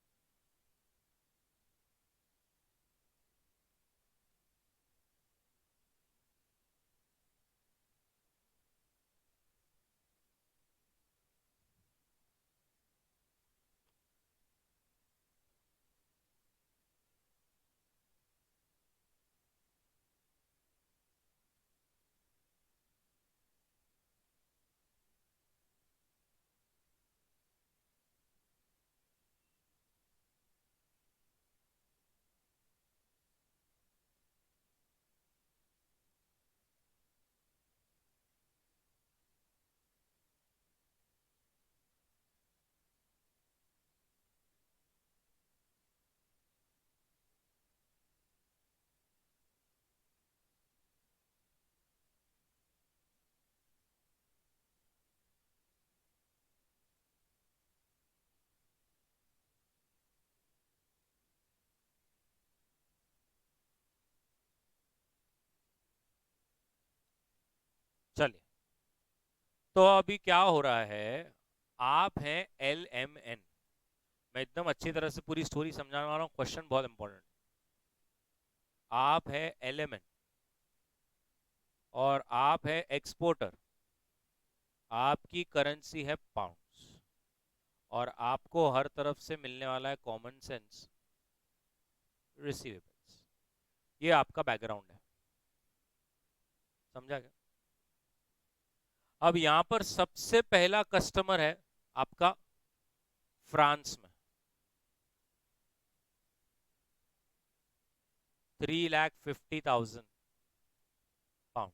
चलिए, तो अभी क्या हो रहा है, आप हैं LMN। मैं एकदम अच्छी तरह से पूरी स्टोरी समझाने वाला हूँ, क्वेश्चन बहुत इंपॉर्टेंट। आप है LMN और आप है एक्सपोर्टर, आपकी करेंसी है पाउंड्स, और आपको हर तरफ से मिलने वाला है कॉमन सेंस रिसीवेबल्स। ये आपका बैकग्राउंड है, समझा क्या? अब यहां पर सबसे पहला कस्टमर है आपका फ्रांस में, 3,50,000 पाउंड।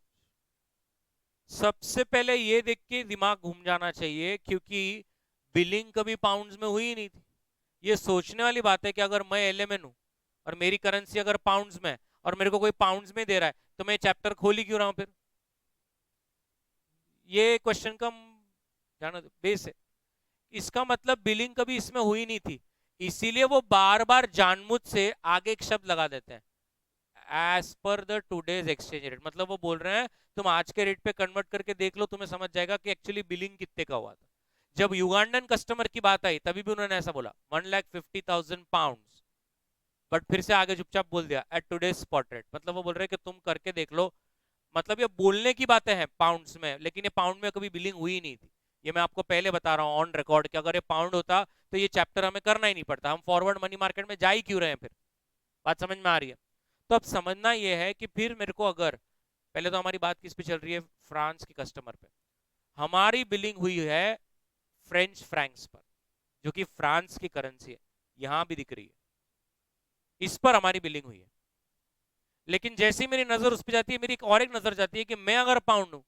सबसे पहले ये देख के दिमाग घूम जाना चाहिए, क्योंकि बिलिंग कभी पाउंड्स में हुई ही नहीं थी। ये सोचने वाली बात है कि अगर मैं LMN हूं और मेरी करेंसी अगर पाउंड्स में है और मेरे को कोई पाउंड्स में दे रहा है, तो मैं चैप्टर खोल ही क्यों रहा हूं फिर? ये क्वेश्चन का जाना बेस है। इसका मतलब बिलिंग कभी इसमें हुई नहीं थी, इसीलिए वो बार बार जानबूझ से आगे एक शब्द लगा देते हैं, as per the today's exchange rate. मतलब वो बोल रहे हैं तुम आज के रेट पे कन्वर्ट करके देख लो, तुम्हें समझ जाएगा कि एक्चुअली बिलिंग कितने का हुआ था। जब युगांडन कस्टमर की बात आई तभी भी उन्होंने ऐसा बोला, 1,50,000 पाउंड, बट फिर से आगे चुपचाप बोल दिया एट टूडेज स्पॉट रेट। मतलब वो बोल रहे हैं कि तुम करके देख लो। मतलब ये बोलने की बातें हैं पाउंड्स में, लेकिन ये पाउंड में कभी बिलिंग हुई नहीं थी। ये मैं आपको पहले बता रहा हूँ ऑन रिकॉर्ड कि अगर ये पाउंड होता तो ये चैप्टर हमें करना ही नहीं पड़ता, हम फॉरवर्ड मनी मार्केट में जा ही क्यों रहे हैं फिर? बात समझ में आ रही है? तो अब समझना यह है कि फिर मेरे को अगर, पहले तो हमारी बात किस पे चल रही है, फ्रांस की कस्टमर पे। हमारी बिलिंग हुई है फ्रेंच फ्रैंक्स पर, जो कि फ्रांस की करेंसी है, यहां भी दिख रही है, इस पर हमारी बिलिंग हुई है। लेकिन जैसे ही मेरी नजर उस पर जाती है, मेरी एक नजर जाती है कि मैं अगर पाउंड हूं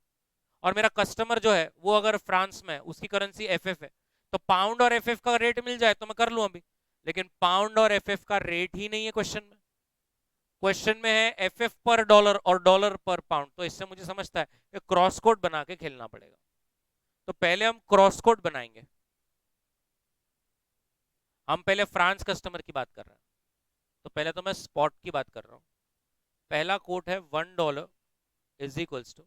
और मेरा कस्टमर जो है वो अगर फ्रांस में है, उसकी करेंसी FF है, तो पाउंड और FF का रेट मिल जाए तो मैं कर लूं अभी। लेकिन पाउंड और FF का रेट ही नहीं है क्वेश्चन में। क्वेश्चन में है FF पर डॉलर और डॉलर पर पाउंड। तो इससे मुझे समझता है कि क्रॉस कोड बना के खेलना पड़ेगा। तो पहले हम क्रॉस कोड बनाएंगे। हम पहले फ्रांस कस्टमर की बात कर रहे हैं, तो पहले तो मैं स्पॉट की बात कर रहा हूं। पहला कोड है $1 is equals to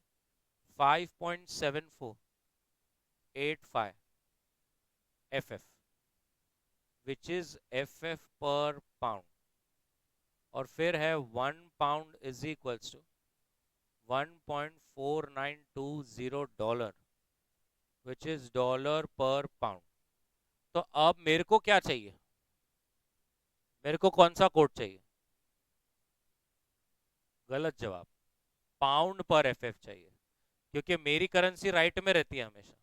5.7485 FF, which is FF per pound. और फिर है 1 pound is equals to $1.4920, which is dollar per pound. तो अब मेरे को क्या चाहिए? मेरे को कौन सा कोड चाहिए? गलत जवाब, पाउंड पर FF चाहिए, क्योंकि मेरी करेंसी राइट में रहती है हमेशा।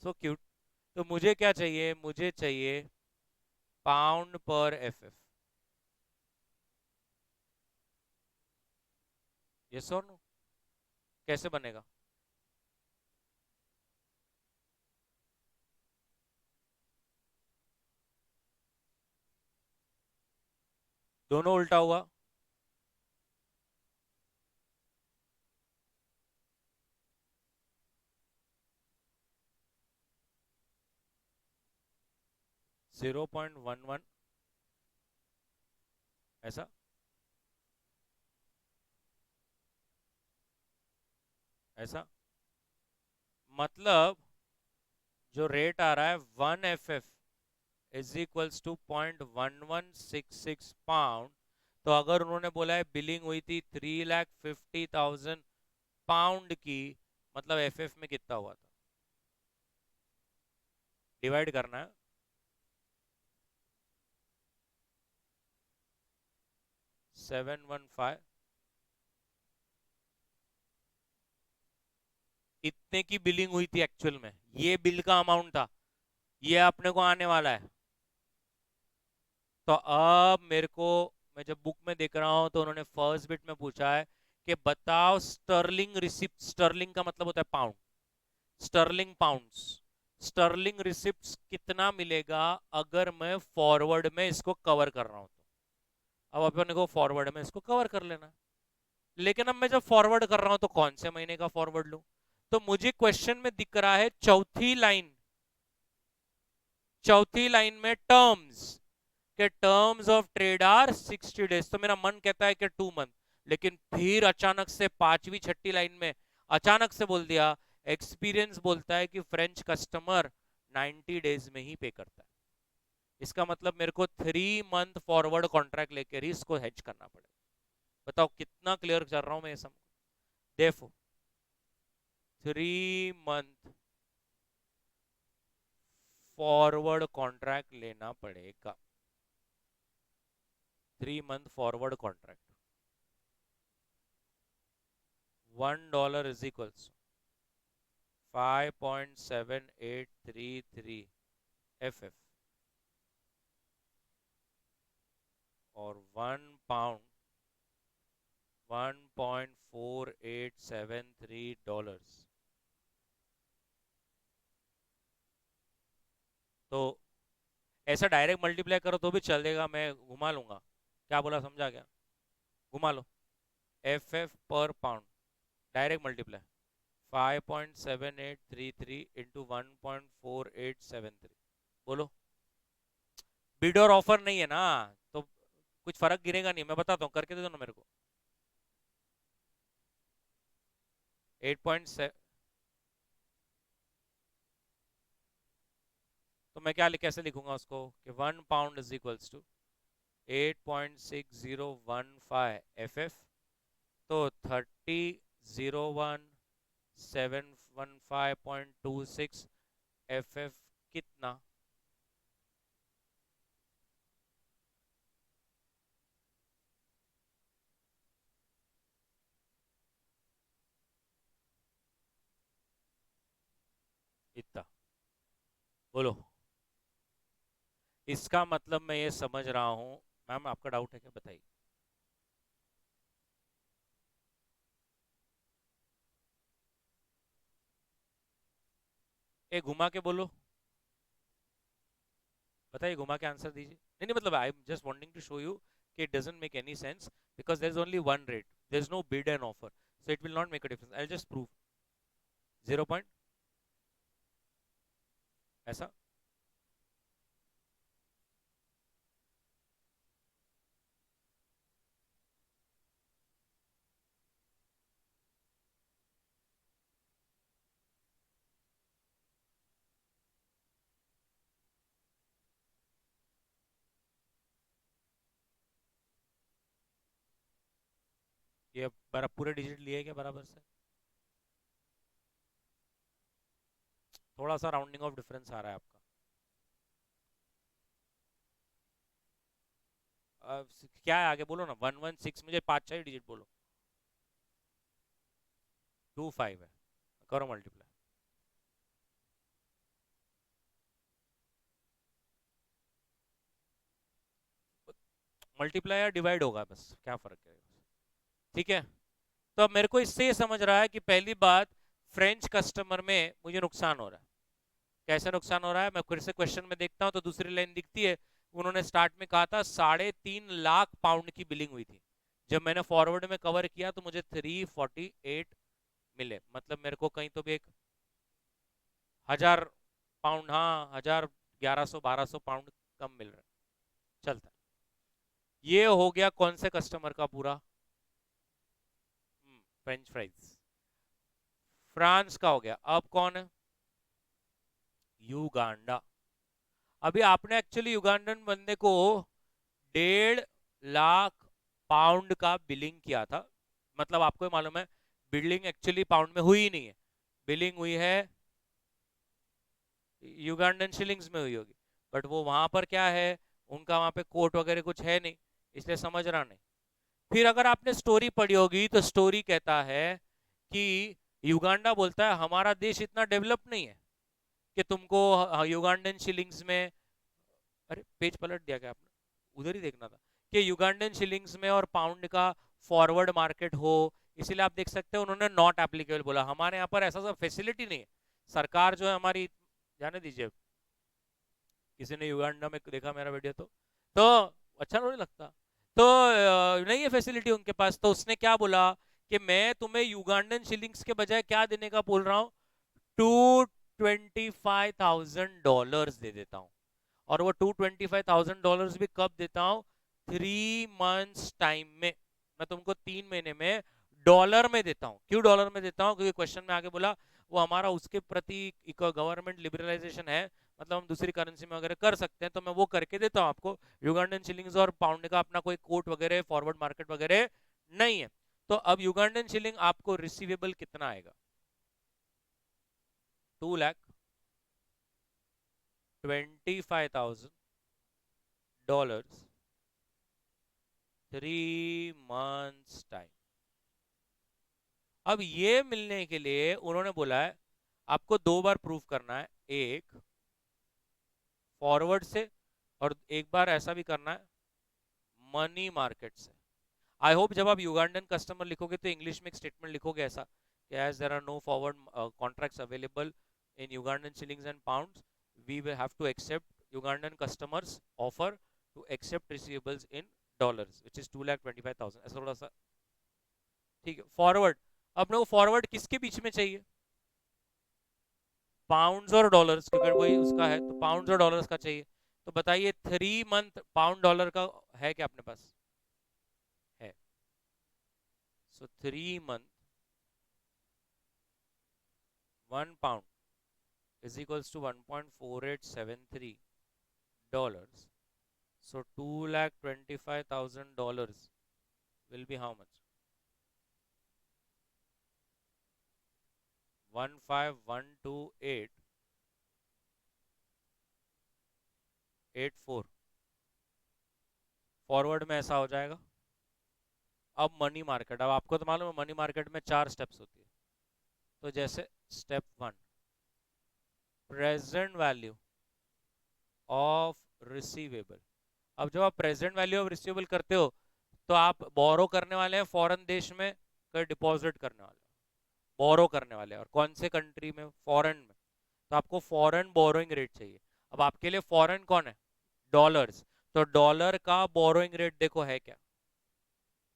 So cute. तो मुझे क्या चाहिए? मुझे चाहिए पाउंड पर FF। यस और नो? कैसे बनेगा? दोनों उल्टा हुआ। जीरो पॉइंट वन वन ऐसा। ऐसा मतलब जो रेट आ रहा है 1 FF is equals to 0.1166 pound. तो अगर उन्होंने बोला है बिलिंग हुई थी 3,50,000 पाउंड की, मतलब FF में कितना हुआ था? डिवाइड करना है। 715, इतने की बिलिंग हुई थी एक्चुअल में, ये बिल का अमाउंट था, ये अपने को आने वाला है। तो अब मेरे को, मैं जब बुक में देख रहा हूं तो उन्होंने फर्स्ट बिट में पूछा है कि बताओ स्टर्लिंग रिसिप्ट। स्टर्लिंग का मतलब होता है pound, sterling pounds. Sterling receipt कितना मिलेगा अगर मैं फॉरवर्ड में इसको कवर कर रहा हूं? तो अब अपने को फॉरवर्ड में इसको कवर कर लेना। लेकिन अब मैं जब फॉरवर्ड कर रहा हूं तो कौन से महीने का फॉरवर्ड लूं? तो मुझे क्वेश्चन में दिख रहा है चौथी लाइन, चौथी लाइन में टर्म्स, के terms of trade are 60 days. तो मेरा मन कहता है कि 2 मंथ। लेकिन फिर अचानक से पांचवी छठी लाइन में अचानक से बोल दिया। एक्सपीरियंस बोलता है कि फ्रेंच कस्टमर 90 डेज में ही पे करता है। इसका मतलब मेरे को 3 मंथ फॉरवर्ड कॉन्ट्रैक्ट लेकर ही इसको हेज करना पड़ेगा। बताओ कितना क्लियर कर रहा हूं मैं ये सब। देखो 3 मंथ फॉरवर्ड कॉन्ट्रैक्ट लेना पड़ेगा। 3 month forward contract, $1 is equals 5.7833 FF, और 1 पाउंड $1.4873। तो ऐसा डायरेक्ट मल्टीप्लाई करो तो भी चलेगा, मैं घुमा लूंगा। क्या बोला, समझा क्या? घुमा लो। FF per pound direct multiply 5.7833 into 1.4873। बोलो। बिड और ऑफर नहीं है ना, तो कुछ फर्क गिरेगा नहीं। मैं बताता हूँ, करके दे दो ना मेरे को। 8.7, तो मैं क्या कैसे लिखूंगा उसको कि 1 pound is equals to 8.6015 FF। तो 30,715.26 कितना? इतना। बोलो। इसका मतलब मैं ये समझ रहा हूं। मैम आपका डाउट है क्या, बताइए। ए घुमा के बोलो, बताइए, घुमा के आंसर दीजिए। नहीं नहीं, मतलब I am just wanting to show you कि it doesn't make any sense because there is only one rate, there is no bid and offer, so it will not make a difference. I just prove 0 point ऐसा। ये पूरे digit लिए क्या बराबर से? थोड़ा सा राउंडिंग ऑफ डिफरेंस आ रहा है आपका। क्या है आगे बोलो ना, 116, मुझे 5 6 डिजिट बोलो। 25 है, करो मल्टीप्लाई। मल्टीप्लाई या डिवाइड होगा बस, क्या फर्क है। ठीक है। तो अब मेरे को इससे ये समझ रहा है कि पहली बात, फ्रेंच कस्टमर में मुझे नुकसान हो रहा है। कैसे नुकसान हो रहा है, मैं फिर से क्वेश्चन में देखता हूं तो दूसरी लाइन दिखती है। उन्होंने स्टार्ट में कहा था 3.5 लाख पाउंड की बिलिंग हुई थी। जब मैंने फॉरवर्ड में कवर किया तो मुझे 348 मिले, मतलब मेरे को कहीं तो भी एक 1000 पाउंड, हाँ 1000, 1100 1200 पाउंड कम मिल रहा है। चलता है। ये हो गया कौन से कस्टमर का पूरा? French fries. फ्रांस का हो गया। अब कौन है? युगांडा। अभी आपने एक्चुअली युगांडन बंदे को 1.5 लाख पाउंड का बिलिंग किया था। मतलब आपको ही मालूम है बिलिंग एक्चुअली पाउंड में हुई ही नहीं है, बिलिंग हुई है युगांडन शिलिंग्स में हुई होगी। बट वो वहां पर क्या है, उनका वहां पे कोर्ट वगैरह कुछ है नहीं, इसलिए समझ रहा नहीं। फिर अगर आपने स्टोरी पढ़ी होगी तो स्टोरी कहता है कि युगांडा बोलता है हमारा देश इतना डेवलप नहीं है कि तुमको युगांडन शिलिंग्स में, अरे पेज पलट दिया क्या आपने, उधर ही देखना था, कि युगांडन शिलिंग्स में और पाउंड का फॉरवर्ड मार्केट हो। इसीलिए आप देख सकते हैं उन्होंने नॉट एप्लीकेबल बोला। हमारे यहाँ पर ऐसा सब फैसिलिटी नहीं है। सरकार जो है हमारी, जाने दीजिए, किसी ने युगांडा में देखा मेरा वीडियो तो अच्छा नहीं लगता। तो नहीं है फैसिलिटी उनके पास, तो उसने क्या बोला कि मैं तुम्हें युगांडन शिलिंग्स के बजाय क्या देने का बोल रहा हूँ, $225,000 दे देता हूँ। और वो $225,000 भी कब देता हूँ? 3 मंथ्स टाइम में। मैं तुमको 3 महीने में डॉलर में देता हूं। क्यों डॉलर में देता हूं? क्योंकि क्वेश्चन में आगे बोला वो हमारा उसके प्रति गवर्नमेंट लिबरलाइजेशन है, मतलब हम दूसरी करेंसी में वगैरह कर सकते हैं, तो मैं वो करके देता हूं आपको। युगांडन शिलिंग्स और पाउंड का अपना कोई कोट वगैरह फॉरवर्ड मार्केट वगैरह नहीं है। तो अब युगांडन शिलिंग आपको रिसीवेबल कितना आएगा? 2,25,000 डॉलर्स 3 months टाइम। अब ये मिलने के लिए उन्होंने बोला है आपको दो बार प्रूफ करना है, एक फॉरवर्ड से और एक बार ऐसा भी करना है मनी मार्केट से। आई होप जब आप युगांडन कस्टमर लिखोगे तो इंग्लिश में एक स्टेटमेंट लिखोगे ऐसा कि as there are no forward contracts available in Ugandan shillings and pounds, we will have to accept Ugandan customers offer to accept receivables in dollars which is 2,25,000, ऐसा थोड़ा सा। ठीक है, फॉरवर्ड। अपने को फॉरवर्ड किसके बीच में चाहिए? पाउंड्स और डॉलर्स, क्योंकि कोई उसका है तो पाउंड्स और डॉलर्स का चाहिए। तो बताइए 3 मंथ पाउंड डॉलर का है क्या अपने पास? है। सो 3 month 1 pound is equals to $1.4873. So $2,25,000 will be how much? 15,128,84। Forward में ऐसा हो जाएगा। अब मनी मार्केट, अब आपको तो मालूम है मनी मार्केट में 4 स्टेप्स होती है। तो जैसे step 1, present value of receivable. अब जब आप प्रेजेंट वैल्यू ऑफ रिसीवेबल करते हो तो आप बोरो करने वाले हैं फॉरेन देश में, कर डिपॉजिट करने वाले हैं, बोरो करने वाले हैं, और कौन से कंट्री में? फॉरेन में। तो आपको फॉरेन बोरोइंग रेट चाहिए। अब आपके लिए फॉरेन कौन है? डॉलर्स। तो डॉलर का बोरोइंग रेट देखो है क्या?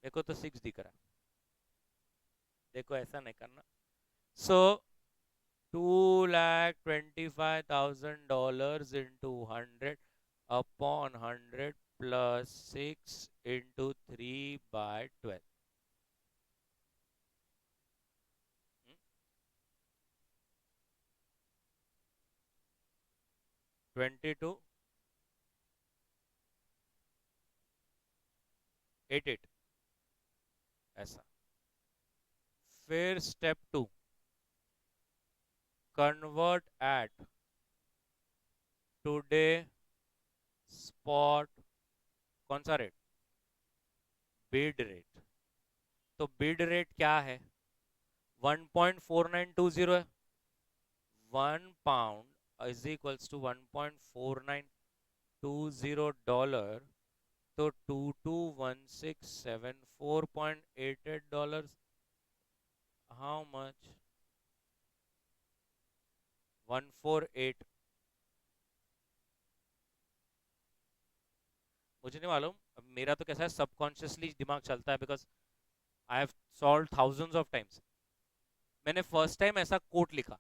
देखो तो 6 दिख रहा है। देखो ऐसा नहीं करना। सो $2,25,000 into 100 upon 100 plus 6 into 3 by 12। 2288 ऐसा। फिर step 2, convert at today spot, कौन सा रेट? Bid rate. तो बिड रेट क्या है? 1.4920 है। 1 pound इज इक्वल्स टू 1.4920 तो 221674.88 डॉलर। How much? 148। मुझे नहीं मालूम, मेरा तो कैसा है सबकॉन्शियसली दिमाग चलता है, because I have solve thousands of times. मैंने फर्स्ट टाइम ऐसा कोट लिखा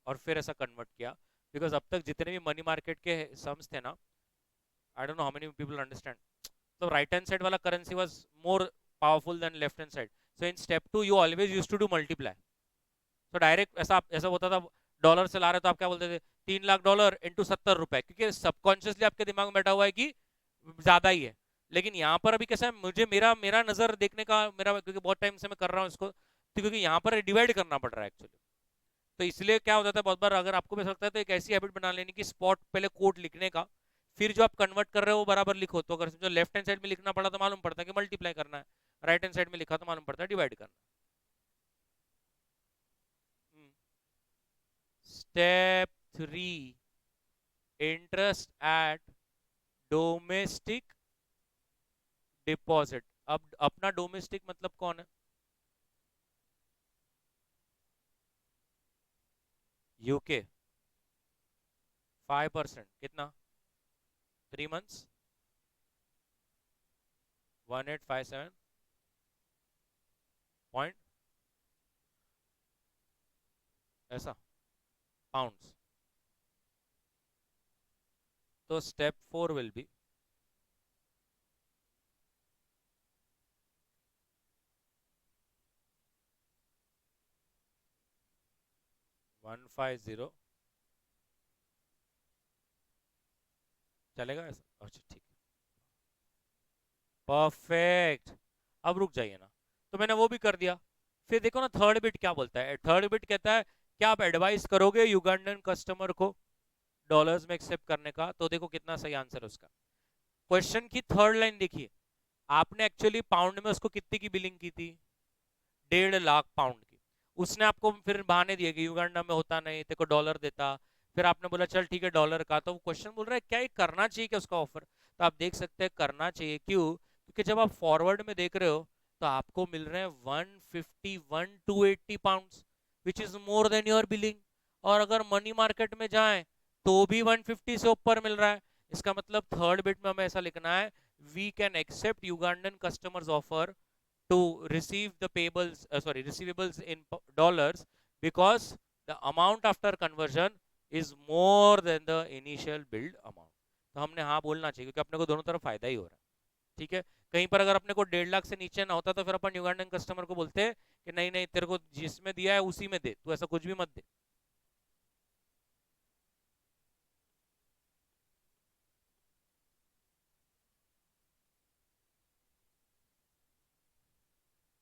और फिर ऐसा कन्वर्ट किया, बिकॉज अब तक जितने भी मनी मार्केट के सम्स थे ना, I don't know how many people understand, तो राइट हैंड साइड वाला currency was more powerful than left hand side. So in step 2 you always use to do multiply. तो डायरेक्ट ऐसा ऐसा होता था, डॉलर से ला रहे तो आप क्या बोलते थे? $3 लाख इंटू 70 रुपए, क्योंकि सबकॉन्शियसली आपके दिमाग में बैठा हुआ है कि ज्यादा ही है। लेकिन यहाँ पर अभी कैसा है, मुझे मेरा मेरा नजर देखने का मेरा, क्योंकि बहुत टाइम से मैं कर रहा हूँ इसको, तो क्योंकि यहाँ पर डिवाइड करना पड़ रहा है एक्चुअली। तो इसलिए क्या हो जाता है बहुत बार, अगर आपको भी ऐसा लगता है तो एक ऐसी हैबिट बना लेनी कि स्पॉट पहले कोड लिखने का, फिर जो आप कन्वर्ट कर रहे हो वो बराबर लिखो। तो अगर जो लेफ्ट हैंड साइड में लिखना पड़ा तो मालूम पड़ता है कि मल्टीप्लाई करना है, राइट हैंड साइड में लिखा तो मालूम पड़ता है डिवाइड करना। Step 3, interest at domestic deposit. अब अपना डोमेस्टिक मतलब कौन है? यूके। 5%, कितना? 3 मंथ्स 1857 पॉइंट ऐसा पाउंड्स। तो स्टेप 4 विल बी 150 चलेगा ऐसा? अच्छा ठीक है, परफेक्ट। अब रुक जाइए ना, तो मैंने वो भी कर दिया। फिर देखो ना थर्ड बिट क्या बोलता है। थर्ड बिट कहता है क्या आप एडवाइस करोगे युगांडन कस्टमर को डॉलर्स में एक्सेप्ट करने का? तो देखो कितना सही आंसर है उसका। क्वेश्चन की थर्ड लाइन देखिए, आपने एक्चुअली पाउंड में उसको कितने की बिलिंग की थी? 1.5 लाख पाउंड की। उसने आपको फिर बहाने दिए कि युगांडा में होता नहीं, तेरे को डॉलर देता। फिर आपने बोला चल ठीक है डॉलर का, तो क्वेश्चन बोल रहा है क्या ये करना चाहिए क्या उसका ऑफर? तो आप देख सकते हैं करना चाहिए। क्यों? क्योंकि जब आप फॉरवर्ड में देख रहे हो तो आपको मिल रहे हैं 150 1 280 pound, which is more than your billing. और अगर मनी मार्केट में जाए तो भी 150 से ऊपर मिल रहा है। इसका मतलब थर्ड बिट में हमें ऐसा लिखना है, we can accept Ugandan customers offer to receive the payables sorry receivables in dollars because the amount after conversion is more than the initial billed amount। तो हमने हाँ बोलना चाहिए क्योंकि अपने को दोनों तरफ फायदा ही हो रहा है। ठीक है, कहीं पर अगर अपने को 1.5 लाख से नीचे ना होता तो फिर अपन युगांडन कस्टमर को बोलते कि नहीं नहीं तेरे को जिसमें दिया है उसी में दे, तू ऐसा कुछ भी मत दे।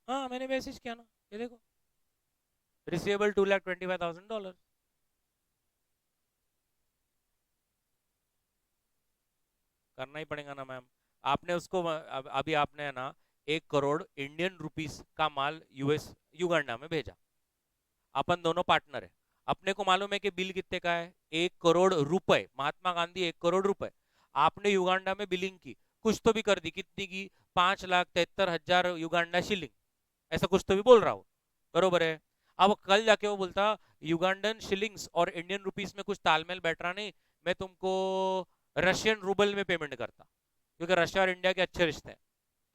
हाँ मैंने मैसेज किया ना, ये देखो, रिसीवेबल 2,25,000 डॉलर। करना ही पड़ेगा ना मैम। आपने उसको अभी आपने है ना 1 करोड़ इंडियन रुपीस का माल यूएस युगांडा में भेजा। अपन दोनों पार्टनर है। अपने को मालूम है कि बिल कितने का है, 1 करोड़ रुपए, महात्मा गांधी 1 करोड़ रुपए। आपने युगांडा में बिलिंग की, कुछ तो भी कर दी, कितनी की? 5,73,000 युगांडा शिलिंग, ऐसा कुछ तो भी बोल रहा हो, बरोबर है? अब कल जाके वो बोलता युगांडन शिलिंग्स और इंडियन रुपीस में कुछ तालमेल बैठ रहा नहीं, मैं तुमको रशियन रूबल में पेमेंट करता, क्योंकि रशिया और इंडिया के अच्छे रिश्ते हैं,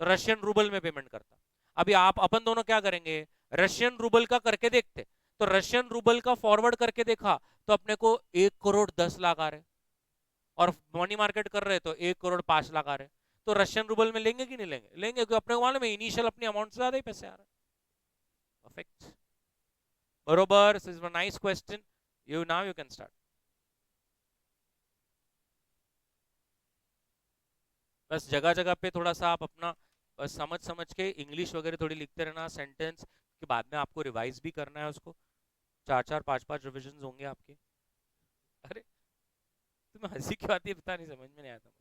तो रशियन रूबल में पेमेंट करता। अभी आप अपन दोनों क्या करेंगे, रशियन रूबल का करके देखते। तो रशियन रूबल का फॉरवर्ड करके देखा तो अपने को 1 करोड़ 10 लाख आ रहे, और मनी मार्केट कर रहे तो 1 करोड़ 5 लाख आ रहे। तो रशियन रूबल में लेंगे कि नहीं लेंगे? लेंगे, क्योंकि अपने को मालूम है इनिशियल अपनी अमाउंट से ज्यादा ही पैसे आ रहे हैं। परफेक्ट, बरोबर, this is a nice question. You now you can start. बस जगह जगह पे थोड़ा सा आप अपना बस समझ समझ के इंग्लिश वगैरह थोड़ी लिखते रहना सेंटेंस, कि बाद में आपको रिवाइज भी करना है उसको। चार चार पांच पांच रिविजन होंगे आपके। अरे तुम्हें हंसी क्यों आती है पता नहीं, समझ में नहीं आता मुझे।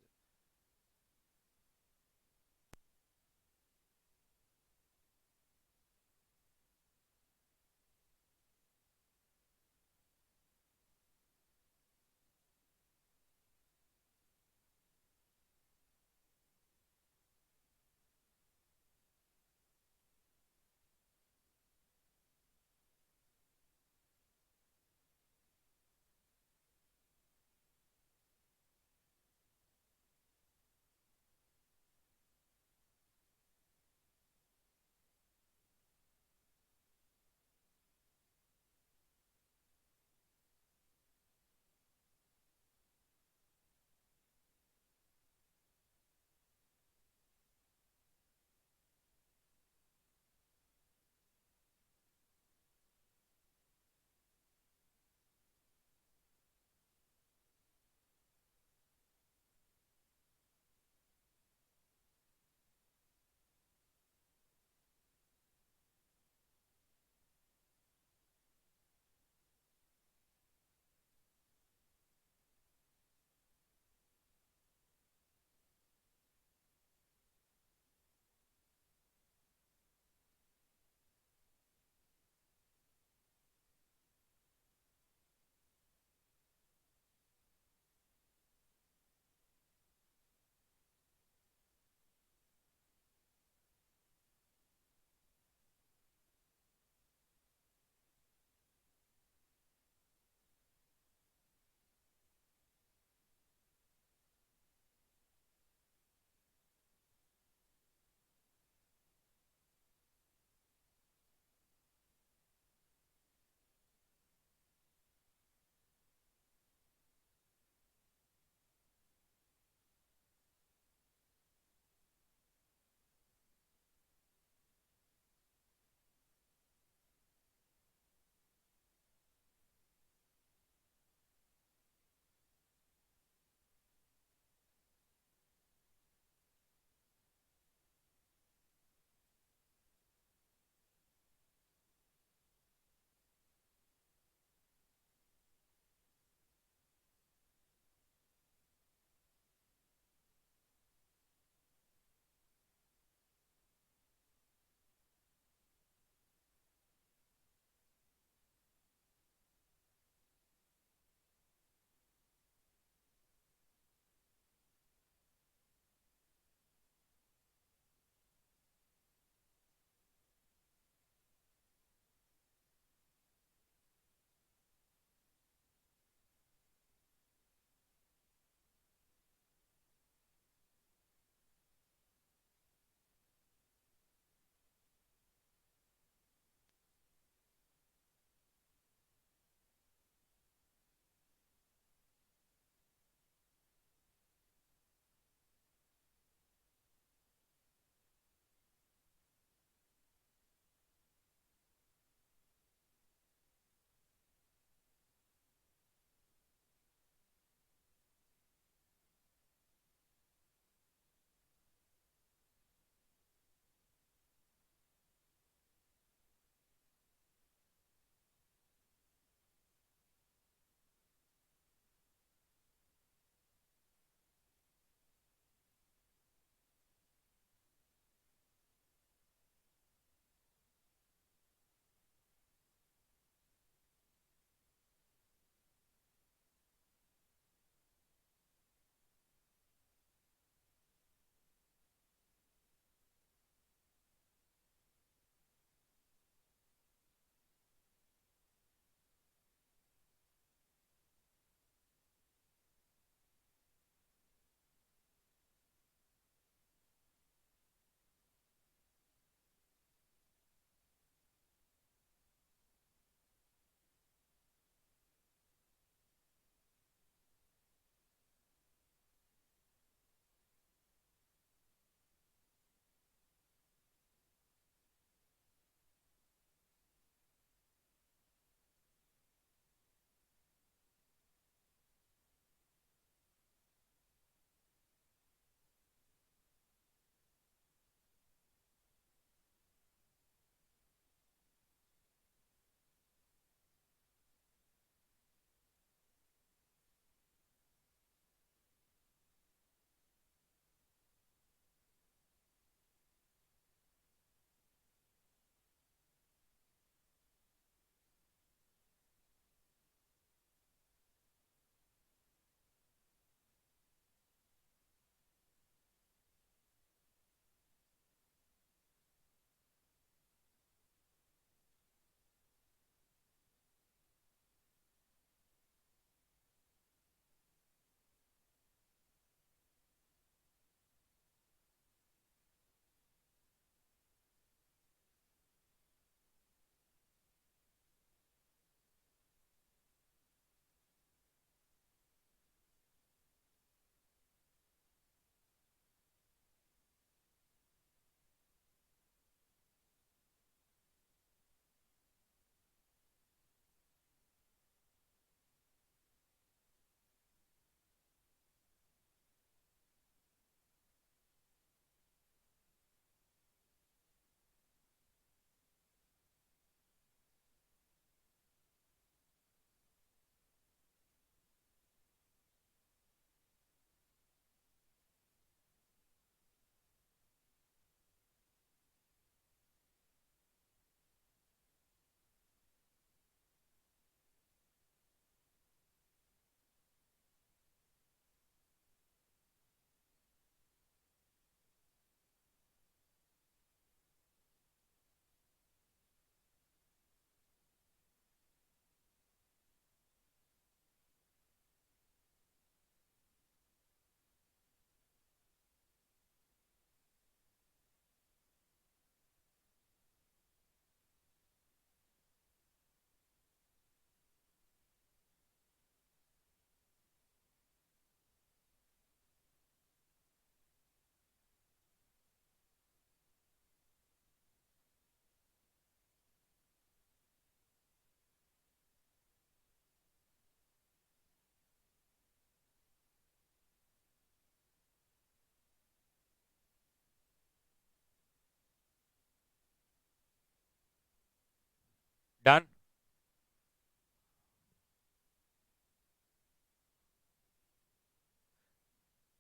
डन।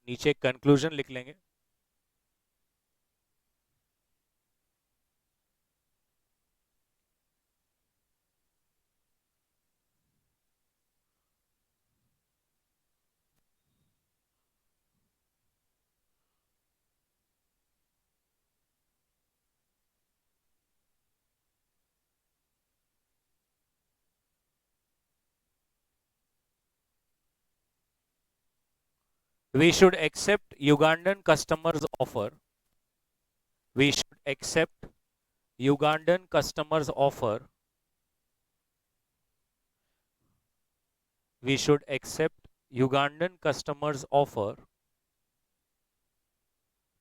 नीचे कंक्लूजन लिख लेंगे। We should accept Ugandan customers' offer. We should accept Ugandan customers' offer. We should accept Ugandan customers' offer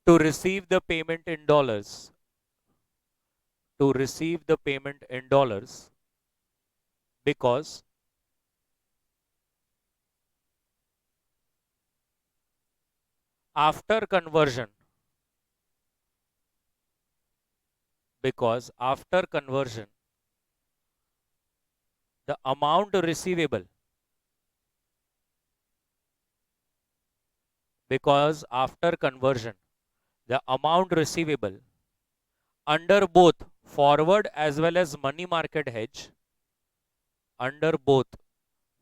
to receive the payment in dollars. To receive the payment in dollars because after conversion, because after conversion, the amount receivable, because after conversion, the amount receivable under both forward as well as money market hedge, under both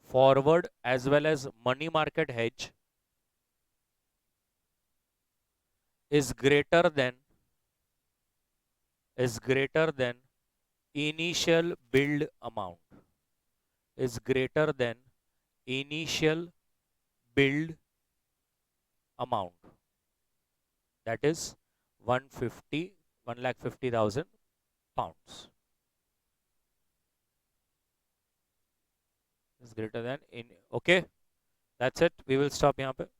forward as well as money market hedge is greater than initial billed amount, is greater than initial billed amount, that is 150 1,50,000 pounds, is greater than in, okay, that's it, we will stop यहाँ पे।